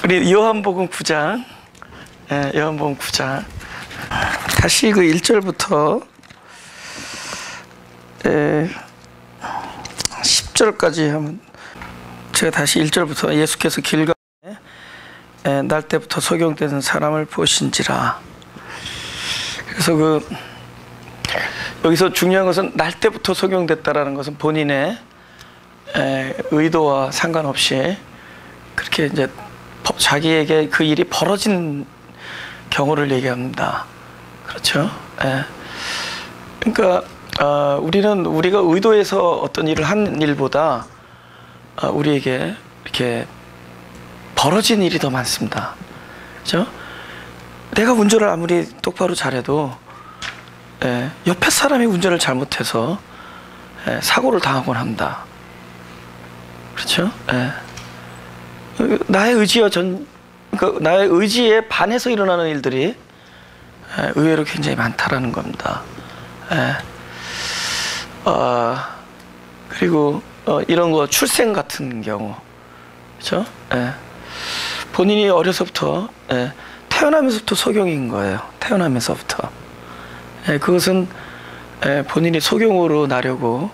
우리 요한복음 9장, 요한복음 9장 다시 그 1절부터 10절까지 하면, 제가 다시 1절부터 예수께서 길가에 날 때부터 소경되는 사람을 보신지라. 그래서 여기서 중요한 것은 날 때부터 소경됐다라는 것은 본인의 의도와 상관없이 그렇게 이제 자기에게 그 일이 벌어진 경우를 얘기합니다. 그렇죠? 그러니까 우리가 의도해서 어떤 일을 한 일보다 우리에게 이렇게 벌어진 일이 더 많습니다. 그렇죠? 내가 운전을 아무리 똑바로 잘해도 옆에 사람이 운전을 잘못해서 사고를 당하곤 합니다. 그렇죠? 나의 의지와 그러니까 나의 의지에 반해서 일어나는 일들이 의외로 굉장히 많다라는 겁니다. 그리고 이런 거 출생 같은 경우, 그렇죠? 본인이 어려서부터 태어나면서부터 소경인 거예요. 태어나면서부터. 그것은 본인이 소경으로 나려고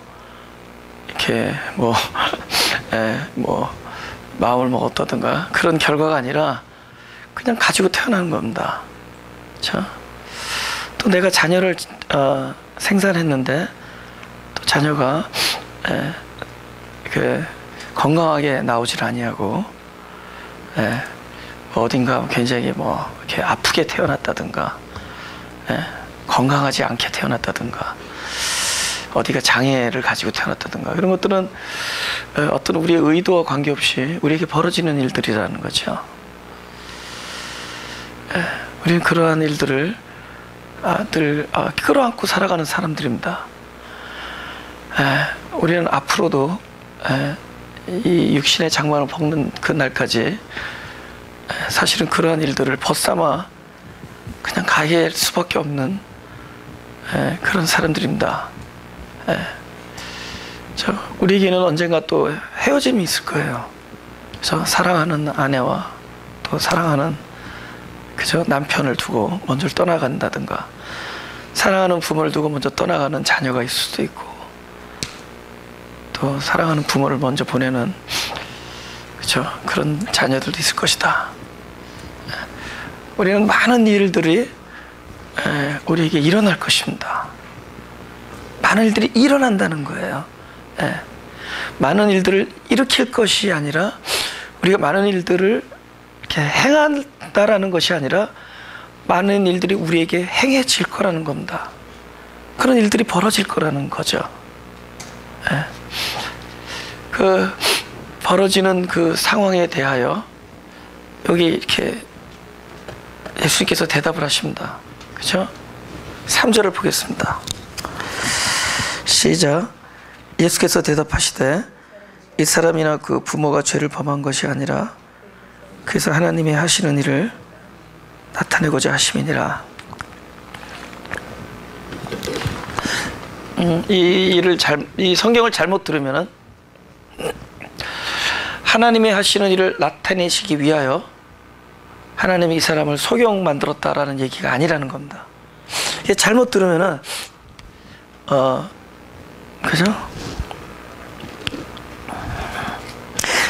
이렇게 마음을 먹었다든가 그런 결과가 아니라 그냥 가지고 태어나는 겁니다. 그렇죠? 또 내가 자녀를 생산했는데 또 자녀가 건강하게 나오질 아니하고 어딘가 굉장히 이렇게 아프게 태어났다든가 건강하지 않게 태어났다든가 어디가 장애를 가지고 태어났다든가 이런 것들은 어떤 우리의 의도와 관계없이 우리에게 벌어지는 일들이라는 거죠. 우리는 그러한 일들을 늘 끌어안고 살아가는 사람들입니다. 우리는 앞으로도 이 육신의 장막을 벗는 그 날까지 사실은 그러한 일들을 벗삼아 그냥 가게 할 수밖에 없는 그런 사람들입니다. 우리에게는 언젠가 또 헤어짐이 있을 거예요. 그래서 사랑하는 아내와 또 사랑하는 남편을 두고 먼저 떠나간다든가, 사랑하는 부모를 두고 먼저 떠나가는 자녀가 있을 수도 있고, 또 사랑하는 부모를 먼저 보내는 그런 자녀들도 있을 것이다. 우리는 많은 일들이 우리에게 일어날 것입니다. 많은 일들이 일어난다는 거예요. 많은 일들을 일으킬 것이 아니라, 우리가 많은 일들을 이렇게 행한다라는 것이 아니라 많은 일들이 우리에게 행해질 거라는 겁니다. 그런 일들이 벌어질 거라는 거죠. 그 벌어지는 그 상황에 대하여 여기 이렇게 예수님께서 대답을 하십니다. 그렇죠? 3절을 보겠습니다. 시작. 예수께서 대답하시되 이 사람이나 그 부모가 죄를 범한 것이 아니라 그래서 하나님이 하시는 일을 나타내고자 하심이니라. 이 성경을 잘못 들으면은 하나님이 하시는 일을 나타내시기 위하여 하나님이 이 사람을 소경 만들었다라는 얘기가 아니라는 겁니다. 이게 잘못 들으면은 그죠?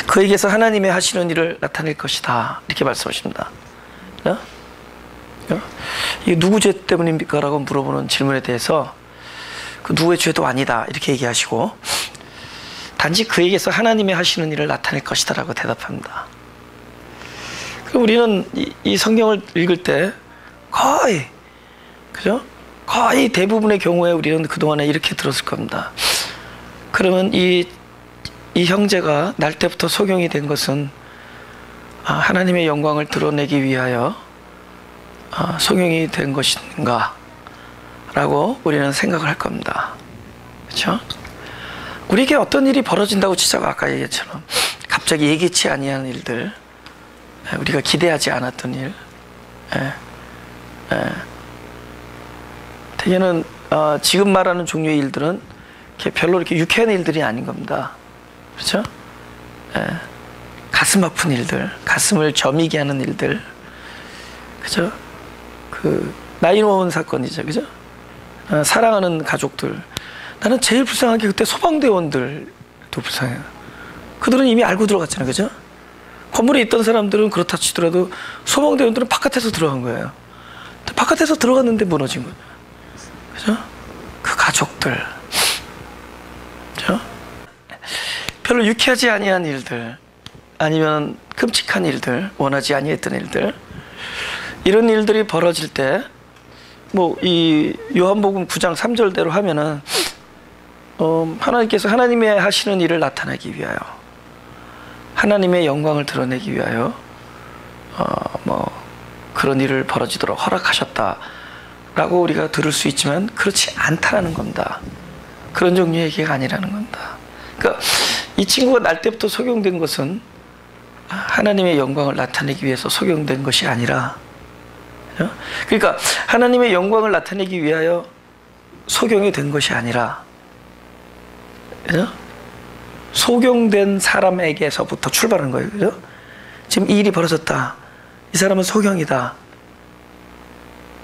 그에게서 하나님이 하시는 일을 나타낼 것이다, 이렇게 말씀하십니다. 이게 누구 죄 때문입니까? 라고 물어보는 질문에 대해서 그 누구의 죄도 아니다, 이렇게 얘기하시고 단지 그에게서 하나님이 하시는 일을 나타낼 것이다 라고 대답합니다. 그럼 우리는 이 성경을 읽을 때 거의, 그죠? 거의 대부분의 경우에 우리는 그동안에 이렇게 들었을 겁니다. 그러면 이 형제가 날 때부터 소경이 된 것은 하나님의 영광을 드러내기 위하여 소경이 된 것인가 라고 우리는 생각을 할 겁니다. 그렇죠? 우리에게 어떤 일이 벌어진다고 치자고 아까 얘기처럼 갑자기 예기치 아니한 일들, 우리가 기대하지 않았던 일, 대개는 지금 말하는 종류의 일들은 별로 이렇게 유쾌한 일들이 아닌 겁니다. 그렇죠? 가슴 아픈 일들, 가슴을 저미게 하는 일들, 그죠? 그 나인원 사건이죠, 그죠? 사랑하는 가족들. 나는 제일 불쌍한 게 그때 소방대원들도 불쌍해요. 그들은 이미 알고 들어갔잖아요, 그죠? 건물에 있던 사람들은 그렇다 치더라도 소방대원들은 바깥에서 들어간 거예요. 바깥에서 들어갔는데 무너진 거죠, 그죠? 그 가족들, 그죠? 별로 유쾌하지 아니한 일들, 아니면 끔찍한 일들, 원하지 아니했던 일들, 이런 일들이 벌어질 때, 뭐 이 요한복음 9장 3절대로 하면은 하나님께서 하나님의 하시는 일을 나타내기 위하여, 하나님의 영광을 드러내기 위하여 뭐 그런 일을 벌어지도록 허락하셨다라고 우리가 들을 수 있지만 그렇지 않다라는 겁니다. 그런 종류의 얘기가 아니라는 겁니다. 그러니까 이 친구가 날 때부터 소경된 것은 하나님의 영광을 나타내기 위해서 소경된 것이 아니라, 그러니까 하나님의 영광을 나타내기 위하여 소경이 된 것이 아니라, 소경된 사람에게서부터 출발한 거예요, 그죠? 지금 이 일이 벌어졌다. 이 사람은 소경이다.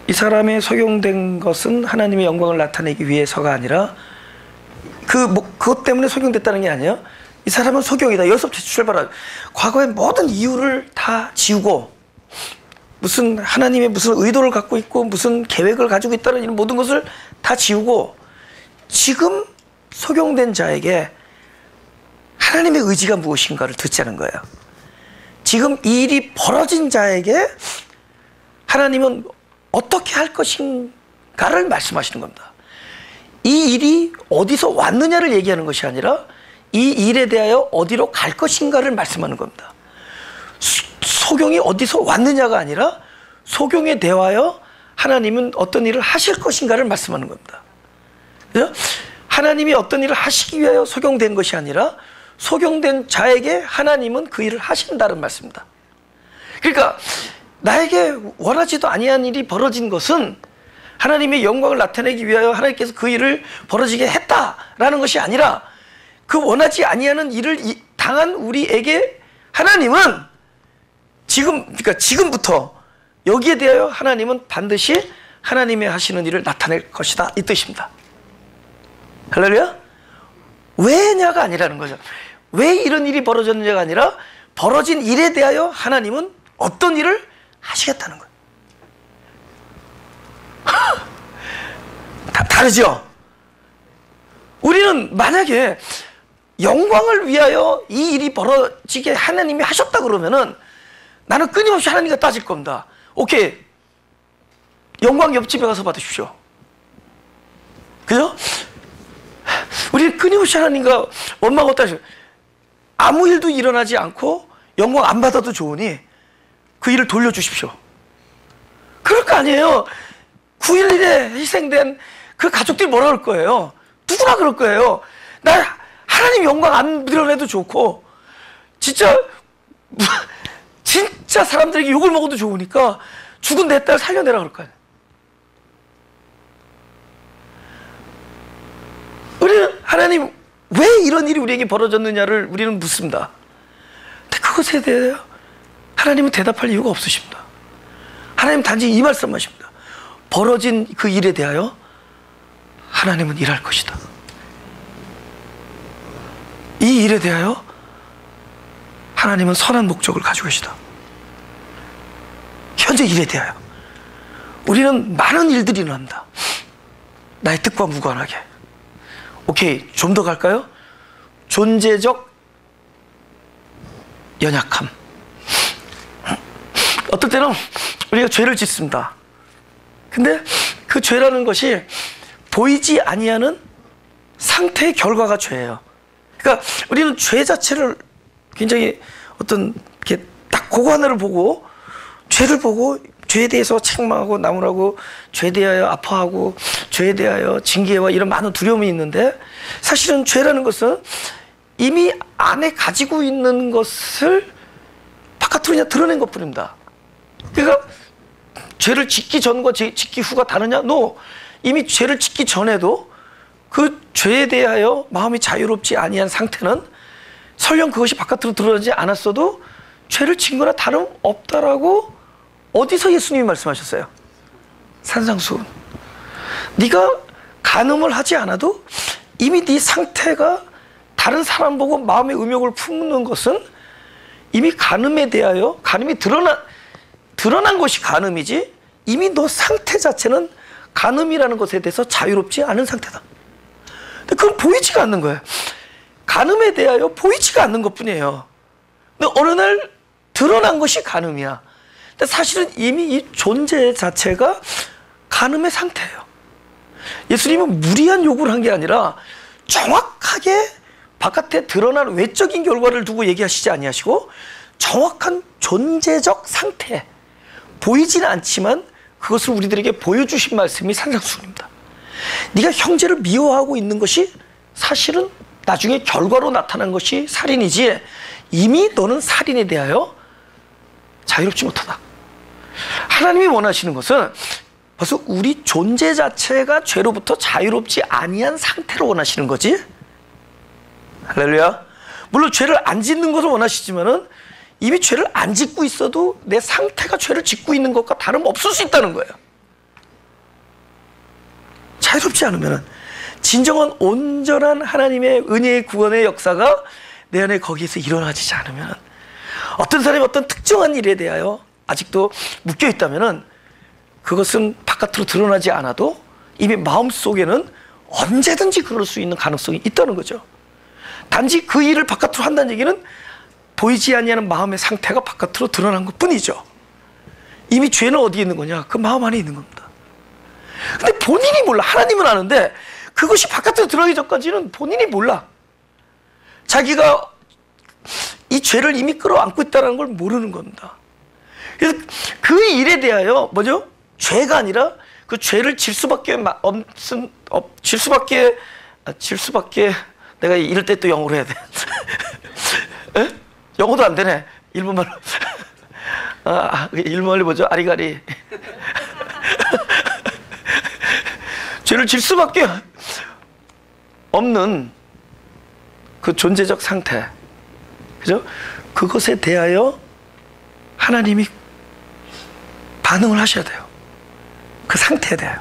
이 사람의 소경된 것은 하나님의 영광을 나타내기 위해서가 아니라, 그것 때문에 소경됐다는 게 아니에요. 이 사람은 소경이다. 여기서부터 출발한, 과거의 모든 이유를 다 지우고, 무슨 하나님의 무슨 의도를 갖고 있고 무슨 계획을 가지고 있다는 이런 모든 것을 다 지우고, 지금 소경된 자에게 하나님의 의지가 무엇인가를 듣자는 거예요. 지금 이 일이 벌어진 자에게 하나님은 어떻게 할 것인가를 말씀하시는 겁니다. 이 일이 어디서 왔느냐를 얘기하는 것이 아니라 이 일에 대하여 어디로 갈 것인가를 말씀하는 겁니다. 소경이 어디서 왔느냐가 아니라 소경에 대하여 하나님은 어떤 일을 하실 것인가를 말씀하는 겁니다. 그죠? 하나님이 어떤 일을 하시기 위하여 소경된 것이 아니라 소경된 자에게 하나님은 그 일을 하신다는 말씀입니다. 그러니까 나에게 원하지도 아니한 일이 벌어진 것은 하나님의 영광을 나타내기 위하여 하나님께서 그 일을 벌어지게 했다라는 것이 아니라, 그 원하지 아니하는 일을 당한 우리에게 하나님은 그러니까 지금부터 여기에 대하여 하나님은 반드시 하나님의 하시는 일을 나타낼 것이다, 이 뜻입니다. 할렐루야? 왜냐가 아니라는 거죠. 왜 이런 일이 벌어졌느냐가 아니라 벌어진 일에 대하여 하나님은 어떤 일을 하시겠다는 거예요. 다르죠? 우리는 만약에 영광을 위하여 이 일이 벌어지게 하나님이 하셨다 그러면은 나는 끊임없이 하나님과 따질 겁니다. 오케이, 영광 옆집에 가서 받으십시오. 그죠? 우리는 끊임없이 하나님과 원망하고 따지고, 아무 일도 일어나지 않고 영광 안 받아도 좋으니 그 일을 돌려주십시오. 그럴 거 아니에요. 9.11에 희생된 그 가족들이 뭐라 그럴 거예요? 누구나 그럴 거예요. 나 하나님 영광 안 드러내도 좋고, 진짜 사람들에게 욕을 먹어도 좋으니까 죽은 내 딸 살려내라 그럴 거예요. 우리는 하나님 왜 이런 일이 우리에게 벌어졌느냐를 우리는 묻습니다. 근데 그것에 대해 하나님은 대답할 이유가 없으십니다. 하나님 단지 이 말씀하십니다. 벌어진 그 일에 대하여 하나님은 일할 것이다. 이 일에 대하여 하나님은 선한 목적을 가지고 계시다. 현재 일에 대하여 우리는 많은 일들이 일어납니다. 나의 뜻과 무관하게. 오케이, 좀 더 갈까요? 존재적 연약함. 어떨 때는 우리가 죄를 짓습니다. 근데 그 죄라는 것이 보이지 아니하는 상태의 결과가 죄예요. 그러니까 우리는 죄 자체를 굉장히 어떤 이렇게 딱 그거 하나를 보고, 죄를 보고 죄에 대해서 책망하고 나무라고, 죄에 대하여 아파하고, 죄에 대하여 징계와 이런 많은 두려움이 있는데, 사실은 죄라는 것은 이미 안에 가지고 있는 것을 바깥으로 그냥 드러낸 것 뿐입니다. 그러니까 죄를 짓기 전과 짓기 후가 다르냐? No. 이미 죄를 짓기 전에도 그 죄에 대하여 마음이 자유롭지 아니한 상태는 설령 그것이 바깥으로 드러나지 않았어도 죄를 진 거나 다름없다라고 어디서 예수님이 말씀하셨어요? 산상수훈. 네가 간음을 하지 않아도 이미 네 상태가 다른 사람 보고 마음의 음욕을 품는 것은 이미 간음에 대하여, 간음이 드러난 것이 간음이지, 이미 너 상태 자체는 간음이라는 것에 대해서 자유롭지 않은 상태다. 근데 그건 보이지가 않는 거예요. 간음에 대하여 보이지가 않는 것 뿐이에요. 근데 어느 날 드러난 것이 간음이야. 근데 사실은 이미 이 존재 자체가 간음의 상태예요. 예수님은 무리한 요구를 한 게 아니라 정확하게 바깥에 드러난 외적인 결과를 두고 얘기하시지 아니하시고 정확한 존재적 상태, 보이지는 않지만 그것을 우리들에게 보여주신 말씀이 산상수훈입니다. 네가 형제를 미워하고 있는 것이 사실은 나중에 결과로 나타난 것이 살인이지, 이미 너는 살인에 대하여 자유롭지 못하다. 하나님이 원하시는 것은 벌써 우리 존재 자체가 죄로부터 자유롭지 아니한 상태로 원하시는 거지. 할렐루야. 물론 죄를 안 짓는 것을 원하시지만은 이미 죄를 안 짓고 있어도 내 상태가 죄를 짓고 있는 것과 다름없을 수 있다는 거예요. 자유롭지 않으면은, 진정한 온전한 하나님의 은혜의 구원의 역사가 내 안에 거기에서 일어나지지 않으면, 어떤 사람이 어떤 특정한 일에 대하여 아직도 묶여 있다면은 그것은 바깥으로 드러나지 않아도 이미 마음속에는 언제든지 그럴 수 있는 가능성이 있다는 거죠. 단지 그 일을 바깥으로 한다는 얘기는 보이지 아니하는 마음의 상태가 바깥으로 드러난 것 뿐이죠. 이미 죄는 어디에 있는 거냐? 그 마음 안에 있는 겁니다. 근데 본인이 몰라. 하나님은 아는데 그것이 바깥으로 드러나기 전까지는 본인이 몰라. 자기가 이 죄를 이미 끌어안고 있다는 걸 모르는 겁니다. 그래서 그 일에 대하여 뭐죠? 죄가 아니라 그 죄를 질 수밖에 내가 이럴 때 또 영어로 해야 돼. 에? 영어도 안 되네. 일본말로. 일본말로 뭐죠? 아리가리. 죄를 질 수밖에 없는 그 존재적 상태. 그죠? 그것에 대하여 하나님이 반응을 하셔야 돼요. 그 상태에 대하여.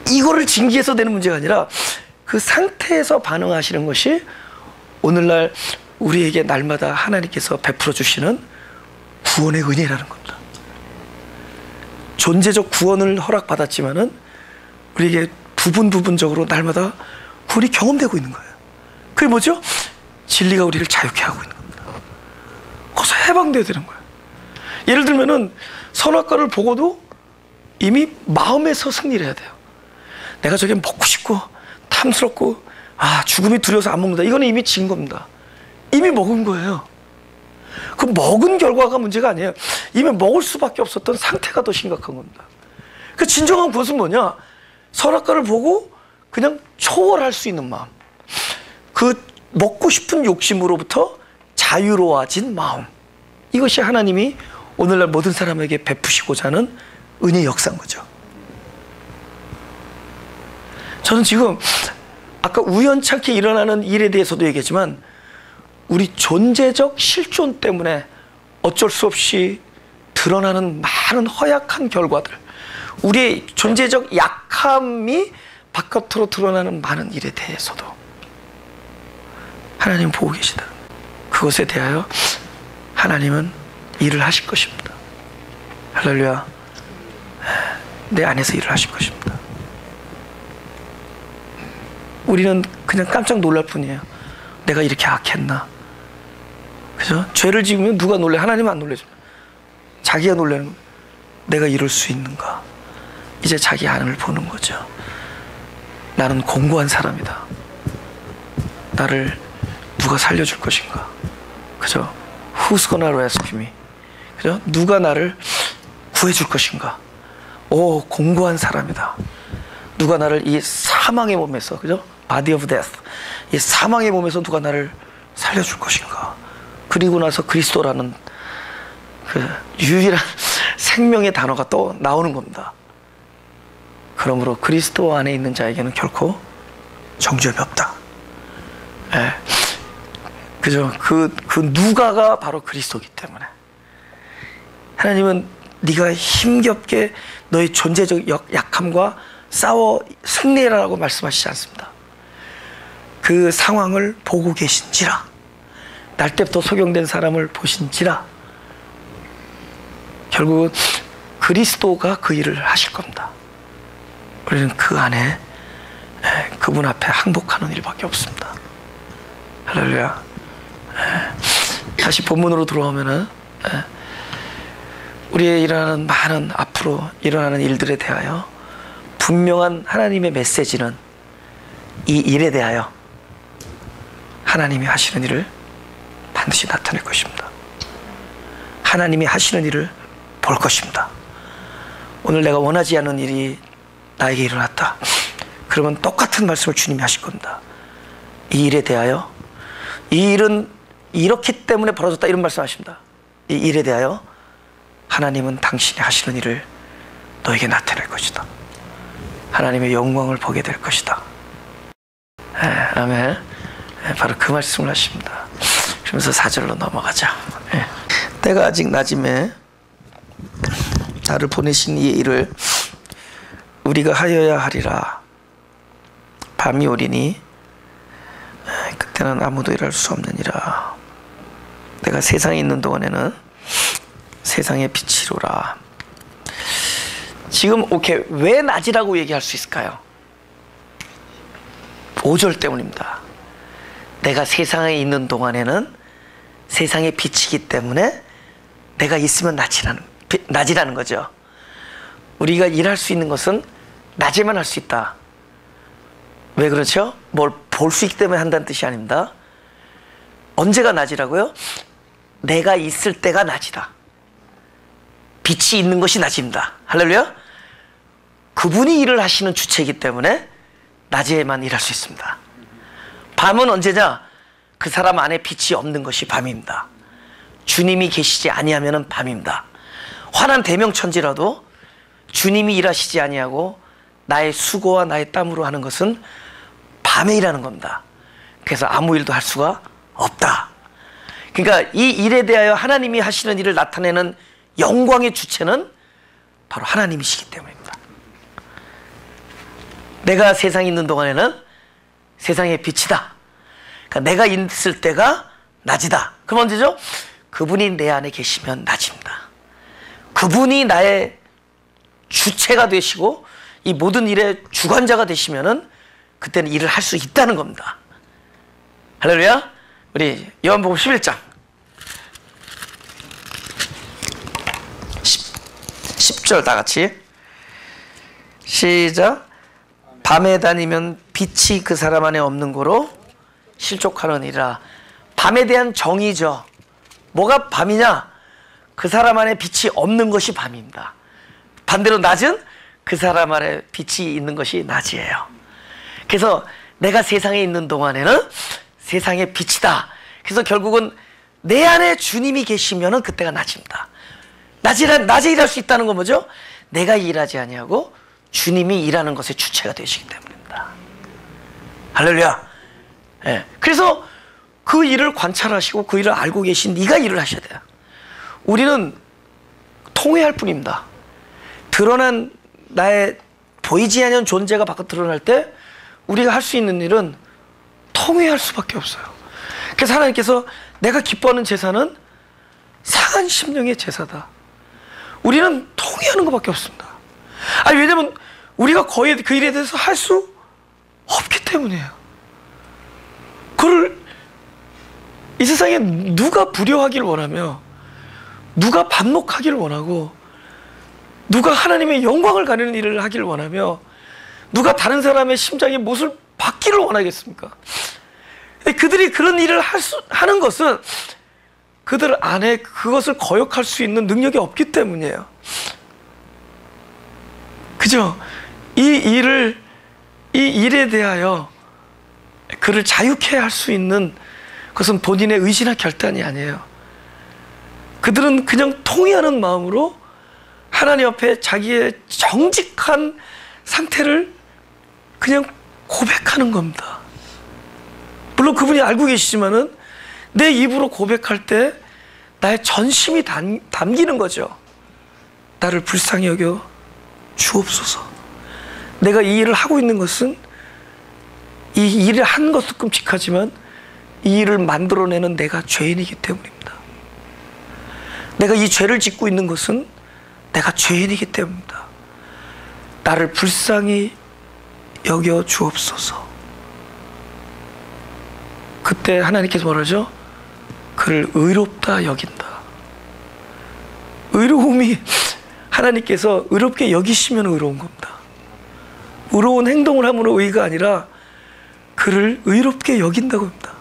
이거를 징계해서 되는 문제가 아니라 그 상태에서 반응하시는 것이 오늘날 우리에게 날마다 하나님께서 베풀어 주시는 구원의 은혜라는 겁니다. 존재적 구원을 허락받았지만은 우리에게 부분적으로 날마다 구원이 경험되고 있는 거예요. 그게 뭐죠? 진리가 우리를 자유케 하고 있는 겁니다. 거기서 해방되어야 되는 거예요. 예를 들면은 선악과를 보고도 이미 마음에서 승리를 해야 돼요. 내가 저게 먹고 싶고 탐스럽고 죽음이 두려워서 안 먹는다. 이거는 이미 진 겁니다. 이미 먹은 거예요. 그 먹은 결과가 문제가 아니에요. 이미 먹을 수밖에 없었던 상태가 더 심각한 겁니다. 그 진정한 것은 뭐냐? 선악과를 보고 그냥 초월할 수 있는 마음. 그 먹고 싶은 욕심으로부터 자유로워진 마음. 이것이 하나님이 오늘날 모든 사람에게 베푸시고자 하는 은혜의 역사인 거죠. 저는 지금 아까 우연찮게 일어나는 일에 대해서도 얘기했지만 우리 존재적 실존 때문에 어쩔 수 없이 드러나는 많은 허약한 결과들, 우리의 존재적 약함이 바깥으로 드러나는 많은 일에 대해서도 하나님은 보고 계시다. 그것에 대하여 하나님은 일을 하실 것입니다. 할렐루야. 내 안에서 일을 하실 것입니다. 우리는 그냥 깜짝 놀랄 뿐이에요. 내가 이렇게 악했나? 그죠? 죄를 지으면 누가 놀래? 하나님은 안 놀래죠. 자기가 놀라는 거예요. 내가 이럴 수 있는가? 이제 자기 안을 보는 거죠. 나는 공고한 사람이다. 나를 누가 살려줄 것인가? 그죠? Who's gonna rescue me? 그죠? 누가 나를 구해줄 것인가? 오, 공고한 사람이다. 누가 나를 이 사망의 몸에서, 그죠? Body of death. 이 사망의 몸에서 누가 나를 살려줄 것인가? 그리고 나서 그리스도라는 그 유일한 생명의 단어가 또 나오는 겁니다. 그러므로 그리스도 안에 있는 자에게는 결코 정죄함이 없다. 예. 그죠? 그 누가가 바로 그리스도이기 때문에 하나님은 네가 힘겹게 너의 존재적 약함과 싸워 승리해라라고 말씀하시지 않습니다. 그 상황을 보고 계신지라, 날 때부터 소경된 사람을 보신지라, 결국은 그리스도가 그 일을 하실 겁니다. 우리는 그 안에 그분 앞에 항복하는 일밖에 없습니다. 할렐루야. 다시 본문으로 들어오면은 우리의 일어나는 많은 앞으로 일어나는 일들에 대하여 분명한 하나님의 메시지는 이 일에 대하여 하나님이 하시는 일을 반드시 나타낼 것입니다. 하나님이 하시는 일을 볼 것입니다. 오늘 내가 원하지 않는 일이 나에게 일어났다. 그러면 똑같은 말씀을 주님이 하실 겁니다. 이 일에 대하여, 이 일은 이렇기 때문에 벌어졌다, 이런 말씀하십니다. 이 일에 대하여 하나님은 당신이 하시는 일을 너에게 나타낼 것이다. 하나님의 영광을 보게 될 것이다. 아멘. 바로 그 말씀을 하십니다. 그러면서 4절로 넘어가자. 때가 아직 낮음에 나를 보내신 이 일을 우리가 하여야 하리라. 밤이 오리니 그때는 아무도 일할 수 없느니라. 내가 세상에 있는 동안에는 세상의 빛이로라. 지금 오케이, 왜 낮이라고 얘기할 수 있을까요? 5절 때문입니다. 내가 세상에 있는 동안에는 세상의 빛이기 때문에 내가 있으면 낮이라는 거죠. 우리가 일할 수 있는 것은 낮에만 할 수 있다. 왜 그렇죠? 뭘 볼 수 있기 때문에 한다는 뜻이 아닙니다. 언제가 낮이라고요? 내가 있을 때가 낮이다. 빛이 있는 것이 낮입니다. 할렐루야. 그분이 일을 하시는 주체이기 때문에 낮에만 일할 수 있습니다. 밤은 언제냐? 그 사람 안에 빛이 없는 것이 밤입니다. 주님이 계시지 아니하면 밤입니다. 환한 대명천지라도 주님이 일하시지 아니하고 나의 수고와 나의 땀으로 하는 것은 밤에 일하는 겁니다. 그래서 아무 일도 할 수가 없다. 그러니까 이 일에 대하여 하나님이 하시는 일을 나타내는 영광의 주체는 바로 하나님이시기 때문입니다. 내가 세상에 있는 동안에는 세상의 빛이다. 그러니까 내가 있을 때가 낮이다. 그럼 언제죠? 그분이 내 안에 계시면 낮입니다. 그분이 나의 주체가 되시고 이 모든 일의 주관자가 되시면은 그때는 일을 할 수 있다는 겁니다. 할렐루야. 우리 요한복음 11장 10절 다 같이 시작. 밤에 다니면 빛이 그 사람 안에 없는 거로 실족하느니라. 밤에 대한 정의죠. 뭐가 밤이냐? 그 사람 안에 빛이 없는 것이 밤입니다. 반대로 낮은 그 사람 안에 빛이 있는 것이 낮이에요. 그래서 내가 세상에 있는 동안에는 세상의 빛이다. 그래서 결국은 내 안에 주님이 계시면은 그때가 낮입니다. 낮에 일할 수 있다는 건 뭐죠? 내가 일하지 아니하고 주님이 일하는 것의 주체가 되시기 때문입니다. 할렐루야. 그래서 그 일을 관찰하시고 그 일을 알고 계신 네가 일을 하셔야 돼요. 우리는 통회할 뿐입니다. 드러난 나의 보이지 않는 존재가 바깥 드러날 때 우리가 할 수 있는 일은 통회할 수밖에 없어요. 그래서 하나님께서 내가 기뻐하는 제사는 상한 심령의 제사다. 우리는 통회하는 것밖에 없습니다. 아니, 왜냐면 우리가 거의 그 일에 대해서 할 수 없기 때문이에요. 그걸 이 세상에 누가 부려하기를 원하며 누가 반목하기를 원하고 누가 하나님의 영광을 가리는 일을 하기를 원하며 누가 다른 사람의 심장의 못을 받기를 원하겠습니까? 그들이 그런 일을 하는 것은 그들 안에 그것을 거역할 수 있는 능력이 없기 때문이에요. 그죠? 이 일에 대하여 그를 자유케 할 수 있는 것은 본인의 의지나 결단이 아니에요. 그들은 그냥 통회하는 마음으로 하나님 앞에 자기의 정직한 상태를 그냥 고백하는 겁니다. 물론 그분이 알고 계시지만은 내 입으로 고백할 때 나의 전심이 담기는 거죠. 나를 불쌍히 여겨 주옵소서. 내가 이 일을 하고 있는 것은, 이 일을 한 것도 끔찍하지만 이 일을 만들어내는 내가 죄인이기 때문입니다. 내가 이 죄를 짓고 있는 것은 내가 죄인이기 때문입니다. 나를 불쌍히 여겨 주옵소서. 그때 하나님께서 뭐라 하죠? 그를 의롭다 여긴다. 의로움이, 하나님께서 의롭게 여기시면 의로운 겁니다. 의로운 행동을 함으로 의가 아니라 그를 의롭게 여긴다고 합니다.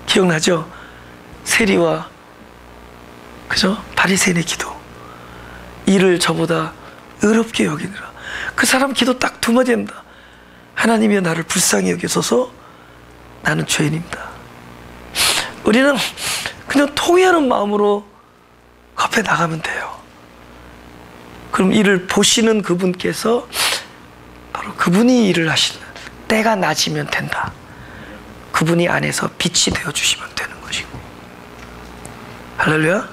기억나죠? 세리와 그죠? 바리새인의 기도. 이를 저보다 의롭게 여기느라. 그 사람 기도 딱 두 마디 합니다. 하나님이여 나를 불쌍히 여기소서, 나는 죄인입니다. 우리는 그냥 통회하는 마음으로 그 앞에 나가면 돼요. 그럼 이를 보시는 그분께서 바로 그분이 일을 하시는, 때가 낮이면 된다. 그분이 안에서 빛이 되어주시면 되는 것이고. 할렐루야.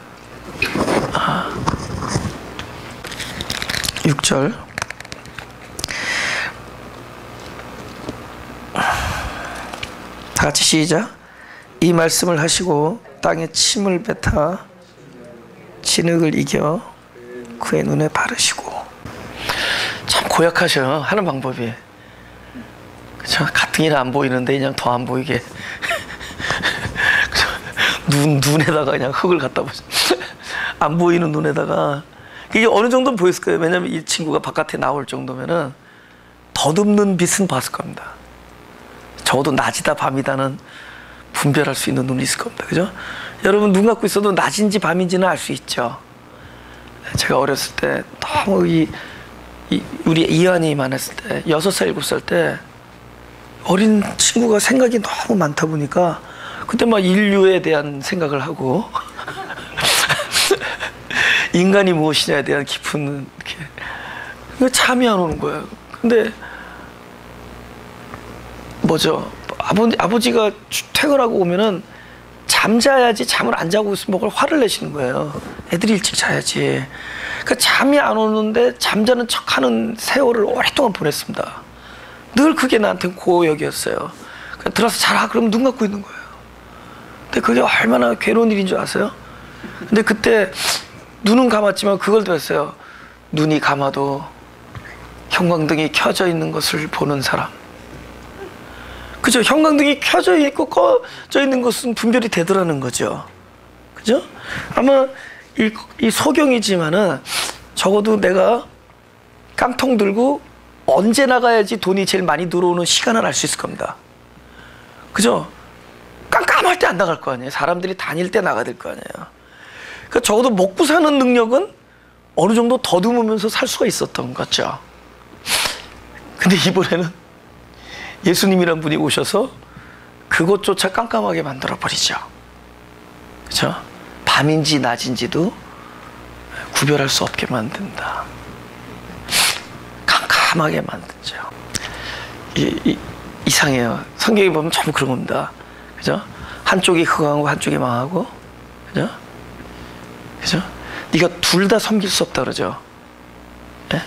6절 다 같이 시작. 이 말씀을 하시고 땅에 침을 뱉어 진흙을 이겨 그의 눈에 바르시고. 참 고약하셔, 하는 방법이. 그쵸? 같은 일 안 보이는데 그냥 더 안 보이게 눈에다가 그냥 흙을 갖다 보죠. 안 보이는 눈에다가. 이게 어느 정도는 보였을 거예요. 왜냐면 이 친구가 바깥에 나올 정도면은 덧없는 빛은 봤을 겁니다. 적어도 낮이다 밤이다는 분별할 수 있는 눈이 있을 겁니다. 그죠? 여러분, 눈 감고 있어도 낮인지 밤인지는 알 수 있죠. 제가 어렸을 때 너무 우리 이한이 많았을 때, 6살 7살 때 어린 친구가 생각이 너무 많다 보니까 그때 막 인류에 대한 생각을 하고 인간이 무엇이냐에 대한 깊은 이렇게 잠이 안 오는 거예요. 근데 뭐죠? 아버지가 퇴근하고 오면은 잠자야지, 잠을 안 자고 있으면 뭘 화를 내시는 거예요. 애들이 일찍 자야지. 그러니까 잠이 안 오는데 잠자는 척하는 세월을 오랫동안 보냈습니다. 늘 그게 나한테 고역이었어요. 그러니까 들어서 자라 그러면 눈 감고 있는 거예요. 근데 그게 얼마나 괴로운 일인 줄 아세요? 근데 그때 눈은 감았지만 그걸 배웠어요. 눈이 감아도 형광등이 켜져 있는 것을 보는 사람. 그죠? 형광등이 켜져 있고 꺼져 있는 것은 분별이 되더라는 거죠. 그죠? 아마 이 소경이지만은 적어도 내가 깡통 들고 언제 나가야지 돈이 제일 많이 들어오는 시간을 알 수 있을 겁니다. 그죠? 깜깜할 때 안 나갈 거 아니에요. 사람들이 다닐 때 나가야 될 거 아니에요. 그러니까 적어도 먹고 사는 능력은 어느 정도 더듬으면서 살 수가 있었던 거죠. 근데 이번에는 예수님이란 분이 오셔서 그것조차 깜깜하게 만들어 버리죠. 그렇죠? 밤인지 낮인지도 구별할 수 없게 만든다. 깜깜하게 만들죠. 이상해요. 성경에 보면 전부 그런 겁니다. 그죠? 한쪽이 흥하고 한쪽이 망하고, 그죠? 그죠? 네가 둘 다 섬길 수 없다 그러죠. 네?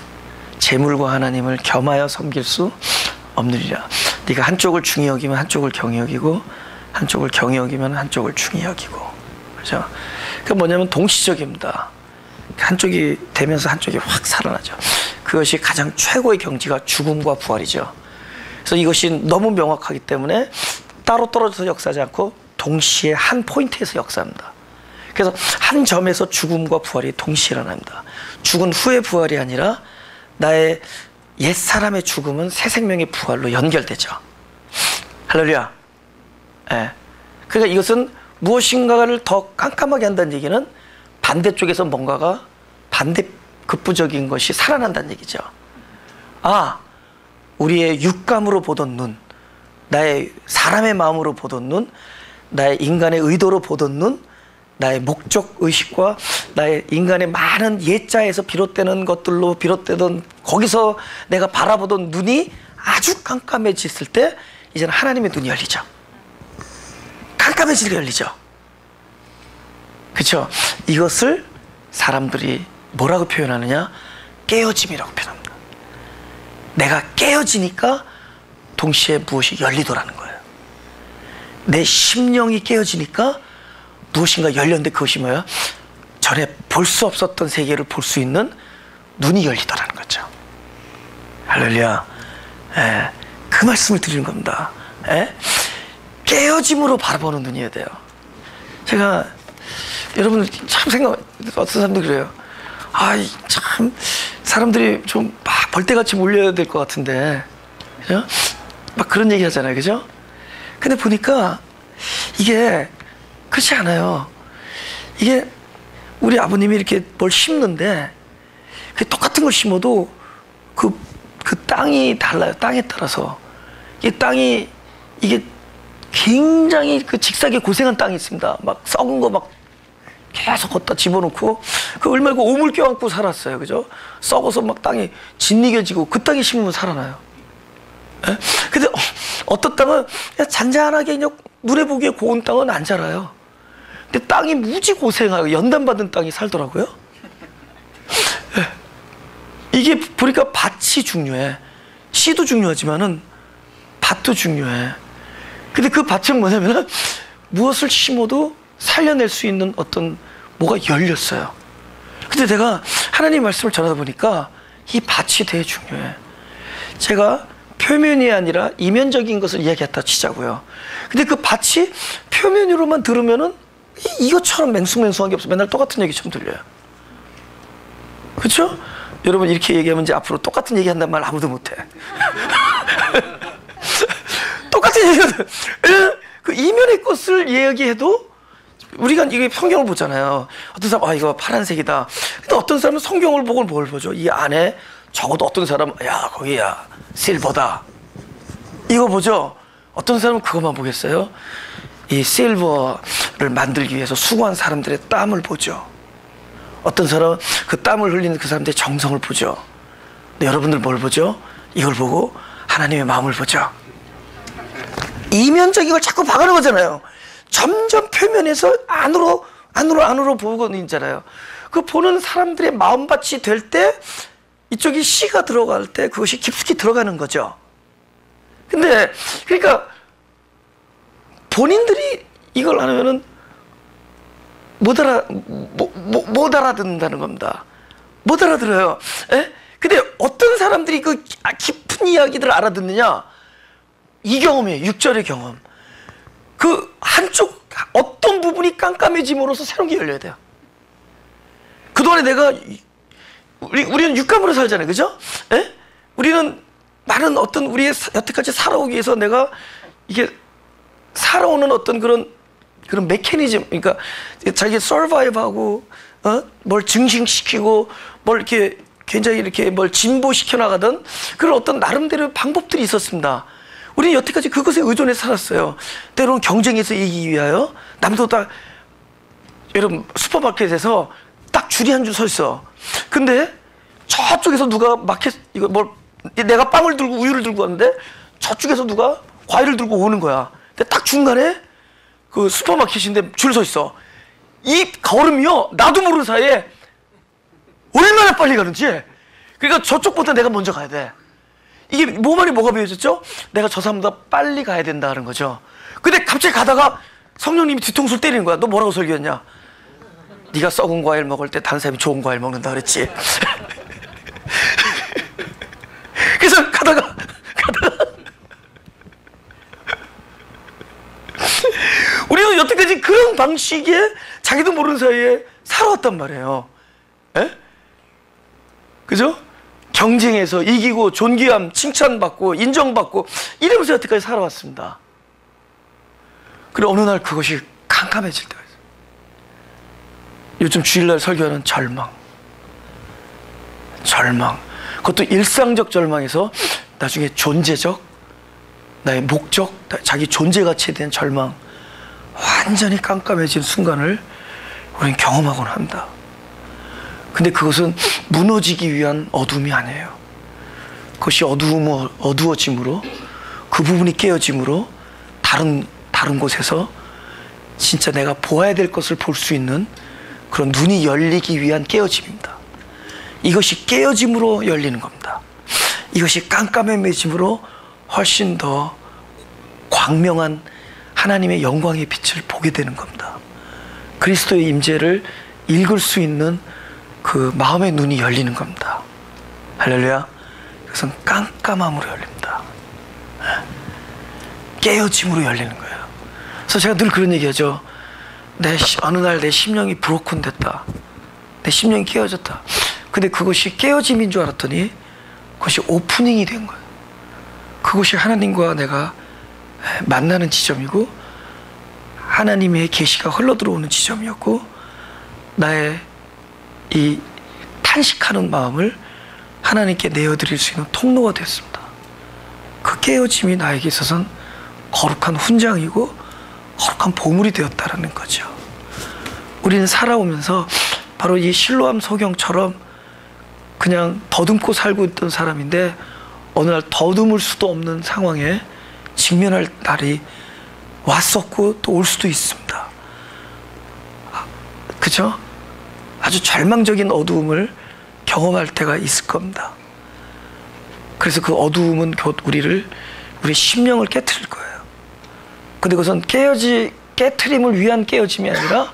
재물과 하나님을 겸하여 섬길 수 없느니라. 네가 한쪽을 중히 여기면 한쪽을 경히 여기고, 한쪽을 경히 여기면 한쪽을 중히 여기고. 그죠? 그게 뭐냐면 동시적입니다. 한쪽이 되면서 한쪽이 확 살아나죠. 그것이 가장 최고의 경지가 죽음과 부활이죠. 그래서 이것이 너무 명확하기 때문에 따로 떨어져서 역사하지 않고 동시에 한 포인트에서 역사합니다. 그래서 한 점에서 죽음과 부활이 동시에 일어납니다. 죽은 후의 부활이 아니라 나의 옛사람의 죽음은 새 생명의 부활로 연결되죠. 할렐루야. 예. 그러니까 이것은 무엇인가를 더 깜깜하게 한다는 얘기는 반대쪽에서 뭔가가 반대급부적인 것이 살아난다는 얘기죠. 아, 우리의 육감으로 보던 눈, 나의 사람의 마음으로 보던 눈, 나의 인간의 의도로 보던 눈, 나의 목적 의식과 나의 인간의 많은 옛자에서 비롯되는 것들로 비롯되던 거기서 내가 바라보던 눈이 아주 깜깜해졌을 때 이제는 하나님의 눈이 열리죠. 깜깜해지니까 열리죠. 그렇죠? 이것을 사람들이 뭐라고 표현하느냐? 깨어짐이라고 표현합니다. 내가 깨어지니까 동시에 무엇이 열리더라는 거예요. 내 심령이 깨어지니까 무엇인가 열렸는데 그것이 뭐야? 전에 볼 수 없었던 세계를 볼 수 있는 눈이 열리더라는 거죠. 할렐루야. 예, 그 말씀을 드리는 겁니다. 예? 깨어짐으로 바라보는 눈이어야 돼요. 제가 여러분 참 어떤 사람들 그래요. 참 사람들이 좀 막 벌떼같이 몰려야 될 것 같은데, 그죠? 막 그런 얘기 하잖아요, 그죠? 근데 보니까 이게 그렇지 않아요. 이게 우리 아버님이 이렇게 뭘 심는데 똑같은 걸 심어도 그 땅이 달라요. 땅에 따라서 이 땅이 이게 굉장히 그 직사게 고생한 땅이 있습니다. 막 썩은 거 막 계속 걷다 집어넣고 그 얼마고 오물 껴안고 살았어요. 그죠? 썩어서 막 땅이 짓이겨지고 그 땅에 심으면 살아나요. 예? 근데 어떤 땅은 그냥 잔잔하게 그냥 눈에 보기에 고운 땅은 안 자라요. 근데 땅이 무지 고생하고 연단받은 땅이 살더라고요. 예. 이게 보니까 밭이 중요해. 씨도 중요하지만은 밭도 중요해. 근데 그 밭은 뭐냐면은 무엇을 심어도 살려낼 수 있는 어떤 뭐가 열렸어요. 근데 내가 하나님 말씀을 전하다 보니까 이 밭이 되게 중요해. 제가 표면이 아니라 이면적인 것을 이야기했다 치자고요. 근데 그 밭이 표면으로만 들으면은 이것처럼 맹숭맹숭한 게 없어. 맨날 똑같은 얘기처럼 들려요. 그렇죠? 여러분 이렇게 얘기하면 이제 앞으로 똑같은 얘기 한다는 말 아무도 못해. 똑같은 얘기거든. 그 이면의 것을 얘기해도 우리가 이게 성경을 보잖아요. 어떤 사람 이거 파란색이다. 근데 어떤 사람은 성경을 보고 뭘 보죠? 이 안에 적어도 어떤 사람은 거기야 실버다. 이거 보죠? 어떤 사람은 그것만 보겠어요? 이 실버를 만들기 위해서 수고한 사람들의 땀을 보죠. 어떤 사람은 그 땀을 흘리는 그 사람들의 정성을 보죠. 근데 여러분들 뭘 보죠? 이걸 보고 하나님의 마음을 보죠. 이면적인 걸 자꾸 봐가는 거잖아요. 점점 표면에서 안으로 보고 있잖아요. 그 보는 사람들의 마음밭이 될 때 이쪽이 씨가 들어갈 때 그것이 깊숙이 들어가는 거죠. 근데 그러니까 본인들이 이걸 안 하면은 못 알아듣는다는 겁니다. 못 알아들어요. 에? 근데 어떤 사람들이 그 깊은 이야기들을 알아듣느냐? 이 경험이에요. 6절의 경험. 그 한쪽 어떤 부분이 깜깜해짐으로써 새로운 게 열려야 돼요. 그동안에 내가 우리는 육감으로 살잖아요. 그죠? 에? 우리는 많은 어떤 우리의 여태까지 살아오기 위해서 내가 이게 살아오는 어떤 그런 메커니즘, 그러니까 자기 서바이브하고 뭘 증식시키고 뭘 이렇게 굉장히 이렇게 뭘 진보시켜 나가던 그런 어떤 나름대로 방법들이 있었습니다. 우리는 여태까지 그것에 의존해 살았어요. 때로는 경쟁에서 이기기 위하여. 남들보다 여러분 슈퍼마켓에서 딱 줄이 한 줄 서 있어. 근데 저쪽에서 누가 마켓 이거 내가 빵을 들고 우유를 들고 왔는데 저쪽에서 누가 과일을 들고 오는 거야. 근데 딱 중간에 그 슈퍼마켓인데 줄 서 있어. 이 걸음이요, 나도 모르는 사이에 얼마나 빨리 가는지. 그러니까 저쪽보다 내가 먼저 가야 돼. 이게 뭐가 배워졌죠? 내가 저 사람보다 빨리 가야 된다는 거죠. 근데 갑자기 가다가 성령님이 뒤통수를 때리는 거야. 너 뭐라고 설교했냐? 네가 썩은 과일 먹을 때 다른 사람이 좋은 과일 먹는다 그랬지. 그래서 가다가 우리는 여태까지 그런 방식의 자기도 모르는 사이에 살아왔단 말이에요. 에? 그죠? 경쟁에서 이기고 존귀함, 칭찬받고 인정받고 이러면서 여태까지 살아왔습니다. 그리고 어느 날 그것이 캄캄해질 때가 있어요. 요즘 주일날 설교하는 절망. 그것도 일상적 절망에서 나중에 존재적, 나의 목적, 자기 존재 가치에 대한 절망, 완전히 깜깜해진 순간을 우리는 경험하곤 합니다. 근데 그것은 무너지기 위한 어둠이 아니에요. 그것이 어두워짐으로, 그 부분이 깨어짐으로 다른 곳에서 진짜 내가 보아야 될 것을 볼 수 있는 그런 눈이 열리기 위한 깨어짐입니다. 이것이 깨어짐으로 열리는 겁니다. 이것이 깜깜해짐으로 훨씬 더 광명한 하나님의 영광의 빛을 보게 되는 겁니다. 그리스도의 임재를 읽을 수 있는 그 마음의 눈이 열리는 겁니다. 할렐루야. 그것은 깜깜함으로 열립니다. 깨어짐으로 열리는 거예요. 그래서 제가 늘 그런 얘기하죠. 어느 날 내 심령이 브로큰 됐다. 내 심령이 깨어졌다. 근데 그것이 깨어짐인 줄 알았더니 그것이 오프닝이 된 거예요. 그것이 하나님과 내가 만나는 지점이고 하나님의 계시가 흘러들어오는 지점이었고 나의 이 탄식하는 마음을 하나님께 내어드릴 수 있는 통로가 됐습니다. 그 깨어짐이 나에게 있어서는 거룩한 훈장이고 거룩한 보물이 되었다라는 거죠. 우리는 살아오면서 바로 이 실로암 소경처럼 그냥 더듬고 살고 있던 사람인데 어느 날 더듬을 수도 없는 상황에 직면할 날이 왔었고 또 올 수도 있습니다. 그죠? 아주 절망적인 어두움을 경험할 때가 있을 겁니다. 그래서 그 어두움은 곧 우리의 심령을 깨트릴 거예요. 근데 그것은 깨트림을 위한 깨어짐이 아니라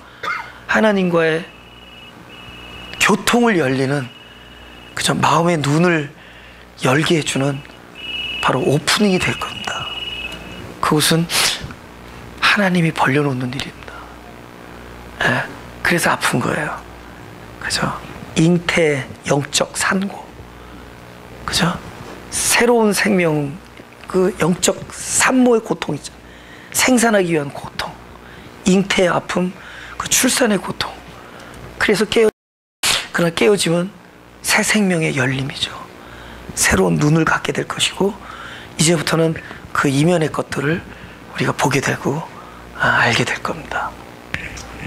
하나님과의 교통을 열리는 그저 마음의 눈을 열게 해주는 바로 오프닝이 될 겁니다. 그것은 하나님이 벌려놓는 일입니다. 네, 그래서 아픈 거예요. 그죠? 잉태 영적 산고, 그죠? 새로운 생명, 그 영적 산모의 고통이죠. 생산하기 위한 고통, 잉태의 아픔, 그 출산의 고통. 그래서 그러나 깨어짐은 새 생명의 열림이죠. 새로운 눈을 갖게 될 것이고 이제부터는 그 이면의 것들을 우리가 보게 되고 알게 될 겁니다.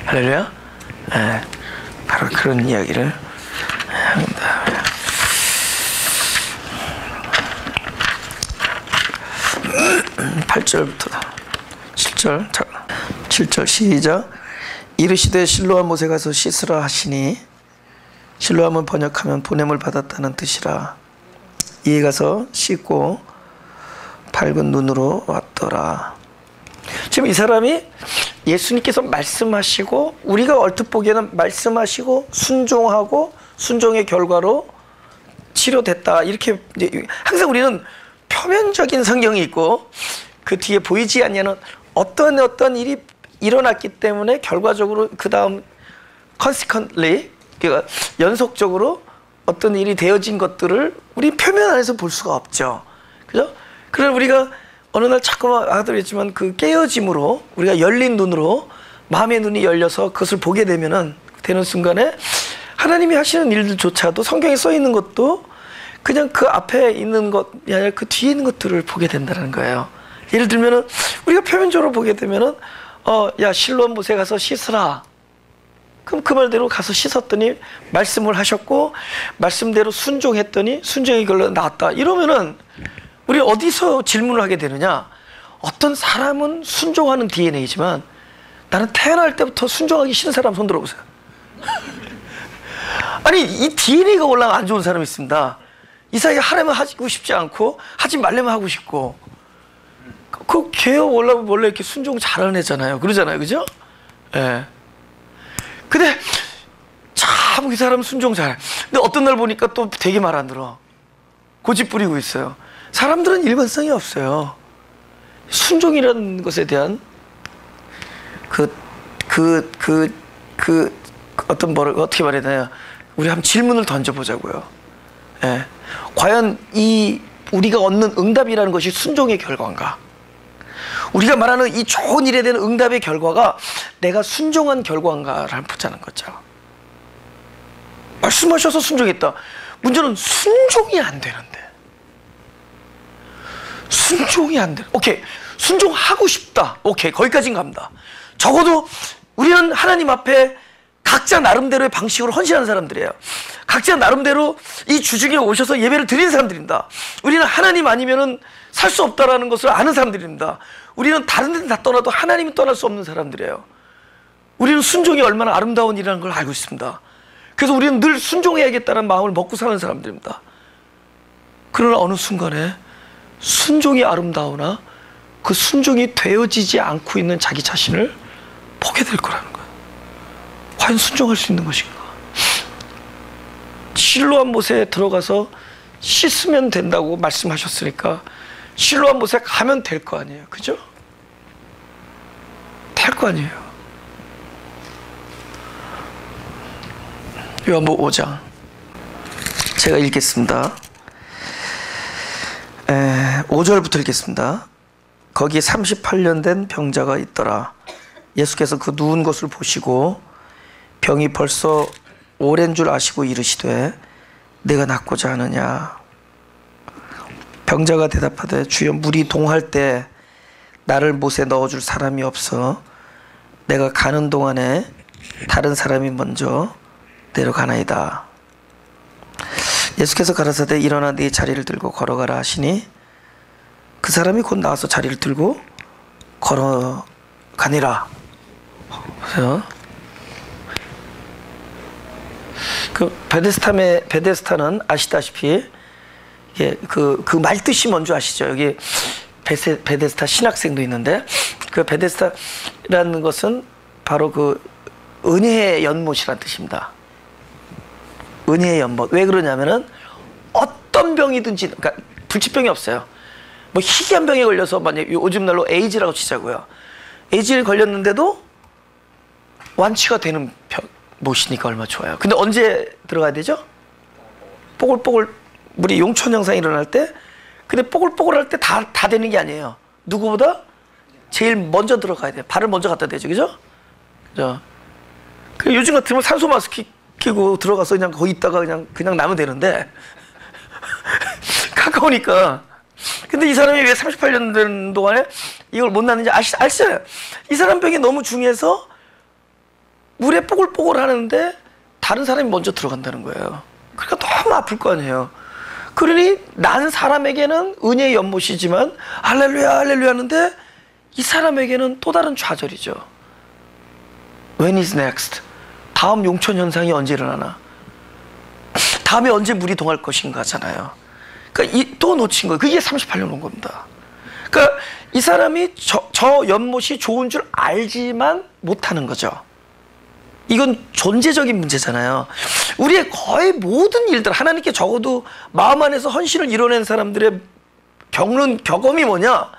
할렐루야. 바로 그런 이야기를 합니다. 8절부터 7절 시작. 이르시되 실로암 못에 가서 씻으라 하시니 실로암은 번역하면 보냄을 받았다는 뜻이라. 이에 가서 씻고 밝은 눈으로 왔더라. 지금 이 사람이 예수님께서 말씀하시고 우리가 얼핏 보기에는 말씀하시고 순종하고 순종의 결과로 치료됐다 이렇게 항상 우리는 표면적인 성경이 있고 그 뒤에 보이지 않는 어떤 일이 일어났기 때문에 결과적으로 그 다음 consequently 그러니까 연속적으로 어떤 일이 되어진 것들을 우리 표면 안에서 볼 수가 없죠. 그죠? 그래서 우리가 어느 날 자꾸만 하더랬지만 그 깨어짐으로 우리가 열린 눈으로 마음의 눈이 열려서 그것을 보게 되는 순간에 하나님이 하시는 일들조차도 성경에 써 있는 것도 그냥 그 앞에 있는 것이 아니라 그 뒤에 있는 것들을 보게 된다는 거예요. 예를 들면은 우리가 표면적으로 보게 되면은 야 실로암 못에 가서 씻으라. 그럼 그 말대로 가서 씻었더니 말씀을 하셨고 말씀대로 순종했더니 순종의 결과 나왔다. 이러면은 우리 어디서 질문을 하게 되느냐? 어떤 사람은 순종하는 DNA지만 나는 태어날 때부터 순종하기 싫은 사람 손 들어보세요. 아니 이 DNA가 올라가 안 좋은 사람이 있습니다. 이 사이에 하려면 하고 싶지 않고 하지 말려면 하고 싶고 그 걔가 원래 이렇게 순종 잘하는 애잖아요. 그러잖아요. 그죠? 예. 근데 참 그 사람 순종 잘해. 근데 어떤 날 보니까 또 되게 말 안 들어. 고집 부리고 있어요. 사람들은 일관성이 없어요. 순종이라는 것에 대한 어떻게 말해야 되나? 우리 한번 질문을 던져보자고요. 예. 과연 우리가 얻는 응답이라는 것이 순종의 결과인가? 우리가 말하는 이 좋은 일에 대한 응답의 결과가 내가 순종한 결과인가를 한번 보자는 거죠. 말씀하셔서 순종했다. 문제는 순종이 안 되는데. 순종이 안 돼. 오케이. 순종하고 싶다. 오케이. 거기까지는 갑니다. 적어도 우리는 하나님 앞에 각자 나름대로의 방식으로 헌신하는 사람들이에요. 각자 나름대로 이 주중에 오셔서 예배를 드리는 사람들입니다. 우리는 하나님 아니면은 살 수 없다라는 것을 아는 사람들입니다. 우리는 다른 데는 다 떠나도 하나님이 떠날 수 없는 사람들이에요. 우리는 순종이 얼마나 아름다운 일이라는 걸 알고 있습니다. 그래서 우리는 늘 순종해야겠다는 마음을 먹고 사는 사람들입니다. 그러나 어느 순간에 순종이 아름다우나 그 순종이 되어지지 않고 있는 자기 자신을 보게 될 거라는 거예요. 과연 순종할 수 있는 것인가? 실로암 못에 들어가서 씻으면 된다고 말씀하셨으니까 실로암 못에 가면 될 거 아니에요. 그죠? 될 거 아니에요. 요한복음 5장 제가 읽겠습니다. 5절부터 읽겠습니다. 거기에 38년 된 병자가 있더라. 예수께서 그 누운 것을 보시고 병이 벌써 오랜 줄 아시고 이르시되 내가 낫고자 하느냐. 병자가 대답하되 주여 물이 동할 때 나를 못에 넣어줄 사람이 없어 내가 가는 동안에 다른 사람이 먼저 내려가나이다. 예수께서 가라사대 일어나 네 자리를 들고 걸어가라 하시니 그 사람이 곧 나와서 자리를 들고 걸어가니라. 그래서 그 베데스다는 아시다시피 그 말뜻이 뭔지 아시죠? 여기 베데스다 신학생도 있는데 그 베데스다라는 것은 바로 그 은혜의 연못이라는 뜻입니다. 은혜의 연못. 왜 그러냐면은 어떤 병이든지, 그러니까 불치병이 없어요. 뭐 희귀한 병에 걸려서 만약 요즘 날로 에이즈라고 치자고요. 에이즈에 걸렸는데도 완치가 되는 못이니까 얼마나 좋아요. 근데 언제 들어가야 되죠? 뽀글뽀글 우리 용천 현상이 일어날 때. 근데 뽀글뽀글할 때 다 되는 게 아니에요. 누구보다 제일 먼저 들어가야 돼요. 발을 먼저 갖다 대죠. 그죠? 그죠? 요즘 같으면 산소 마스크 끼고 들어가서 그냥 거기 있다가 그냥 나면 되는데 가까우니까. 근데 이 사람이 왜 38년 된 동안에 이걸 못 낳는지 아시잖아요. 이 사람 병이 너무 중해서 물에 뽀글뽀글 하는데 다른 사람이 먼저 들어간다는 거예요. 그러니까 너무 아플 거 아니에요. 그러니 난 사람에게는 은혜의 연못이지만 할렐루야 할렐루야 하는데 이 사람에게는 또 다른 좌절이죠. When is next? 다음 용천 현상이 언제 일어나나? 다음에 언제 물이 동할 것인가잖아요. 그러니까 또 놓친 거예요. 그게 38년 온 겁니다. 그러니까 이 사람이 저 연못이 좋은 줄 알지만 못하는 거죠. 이건 존재적인 문제잖아요. 우리의 거의 모든 일들, 하나님께 적어도 마음 안에서 헌신을 이뤄낸 사람들의 겪는 경험이 뭐냐?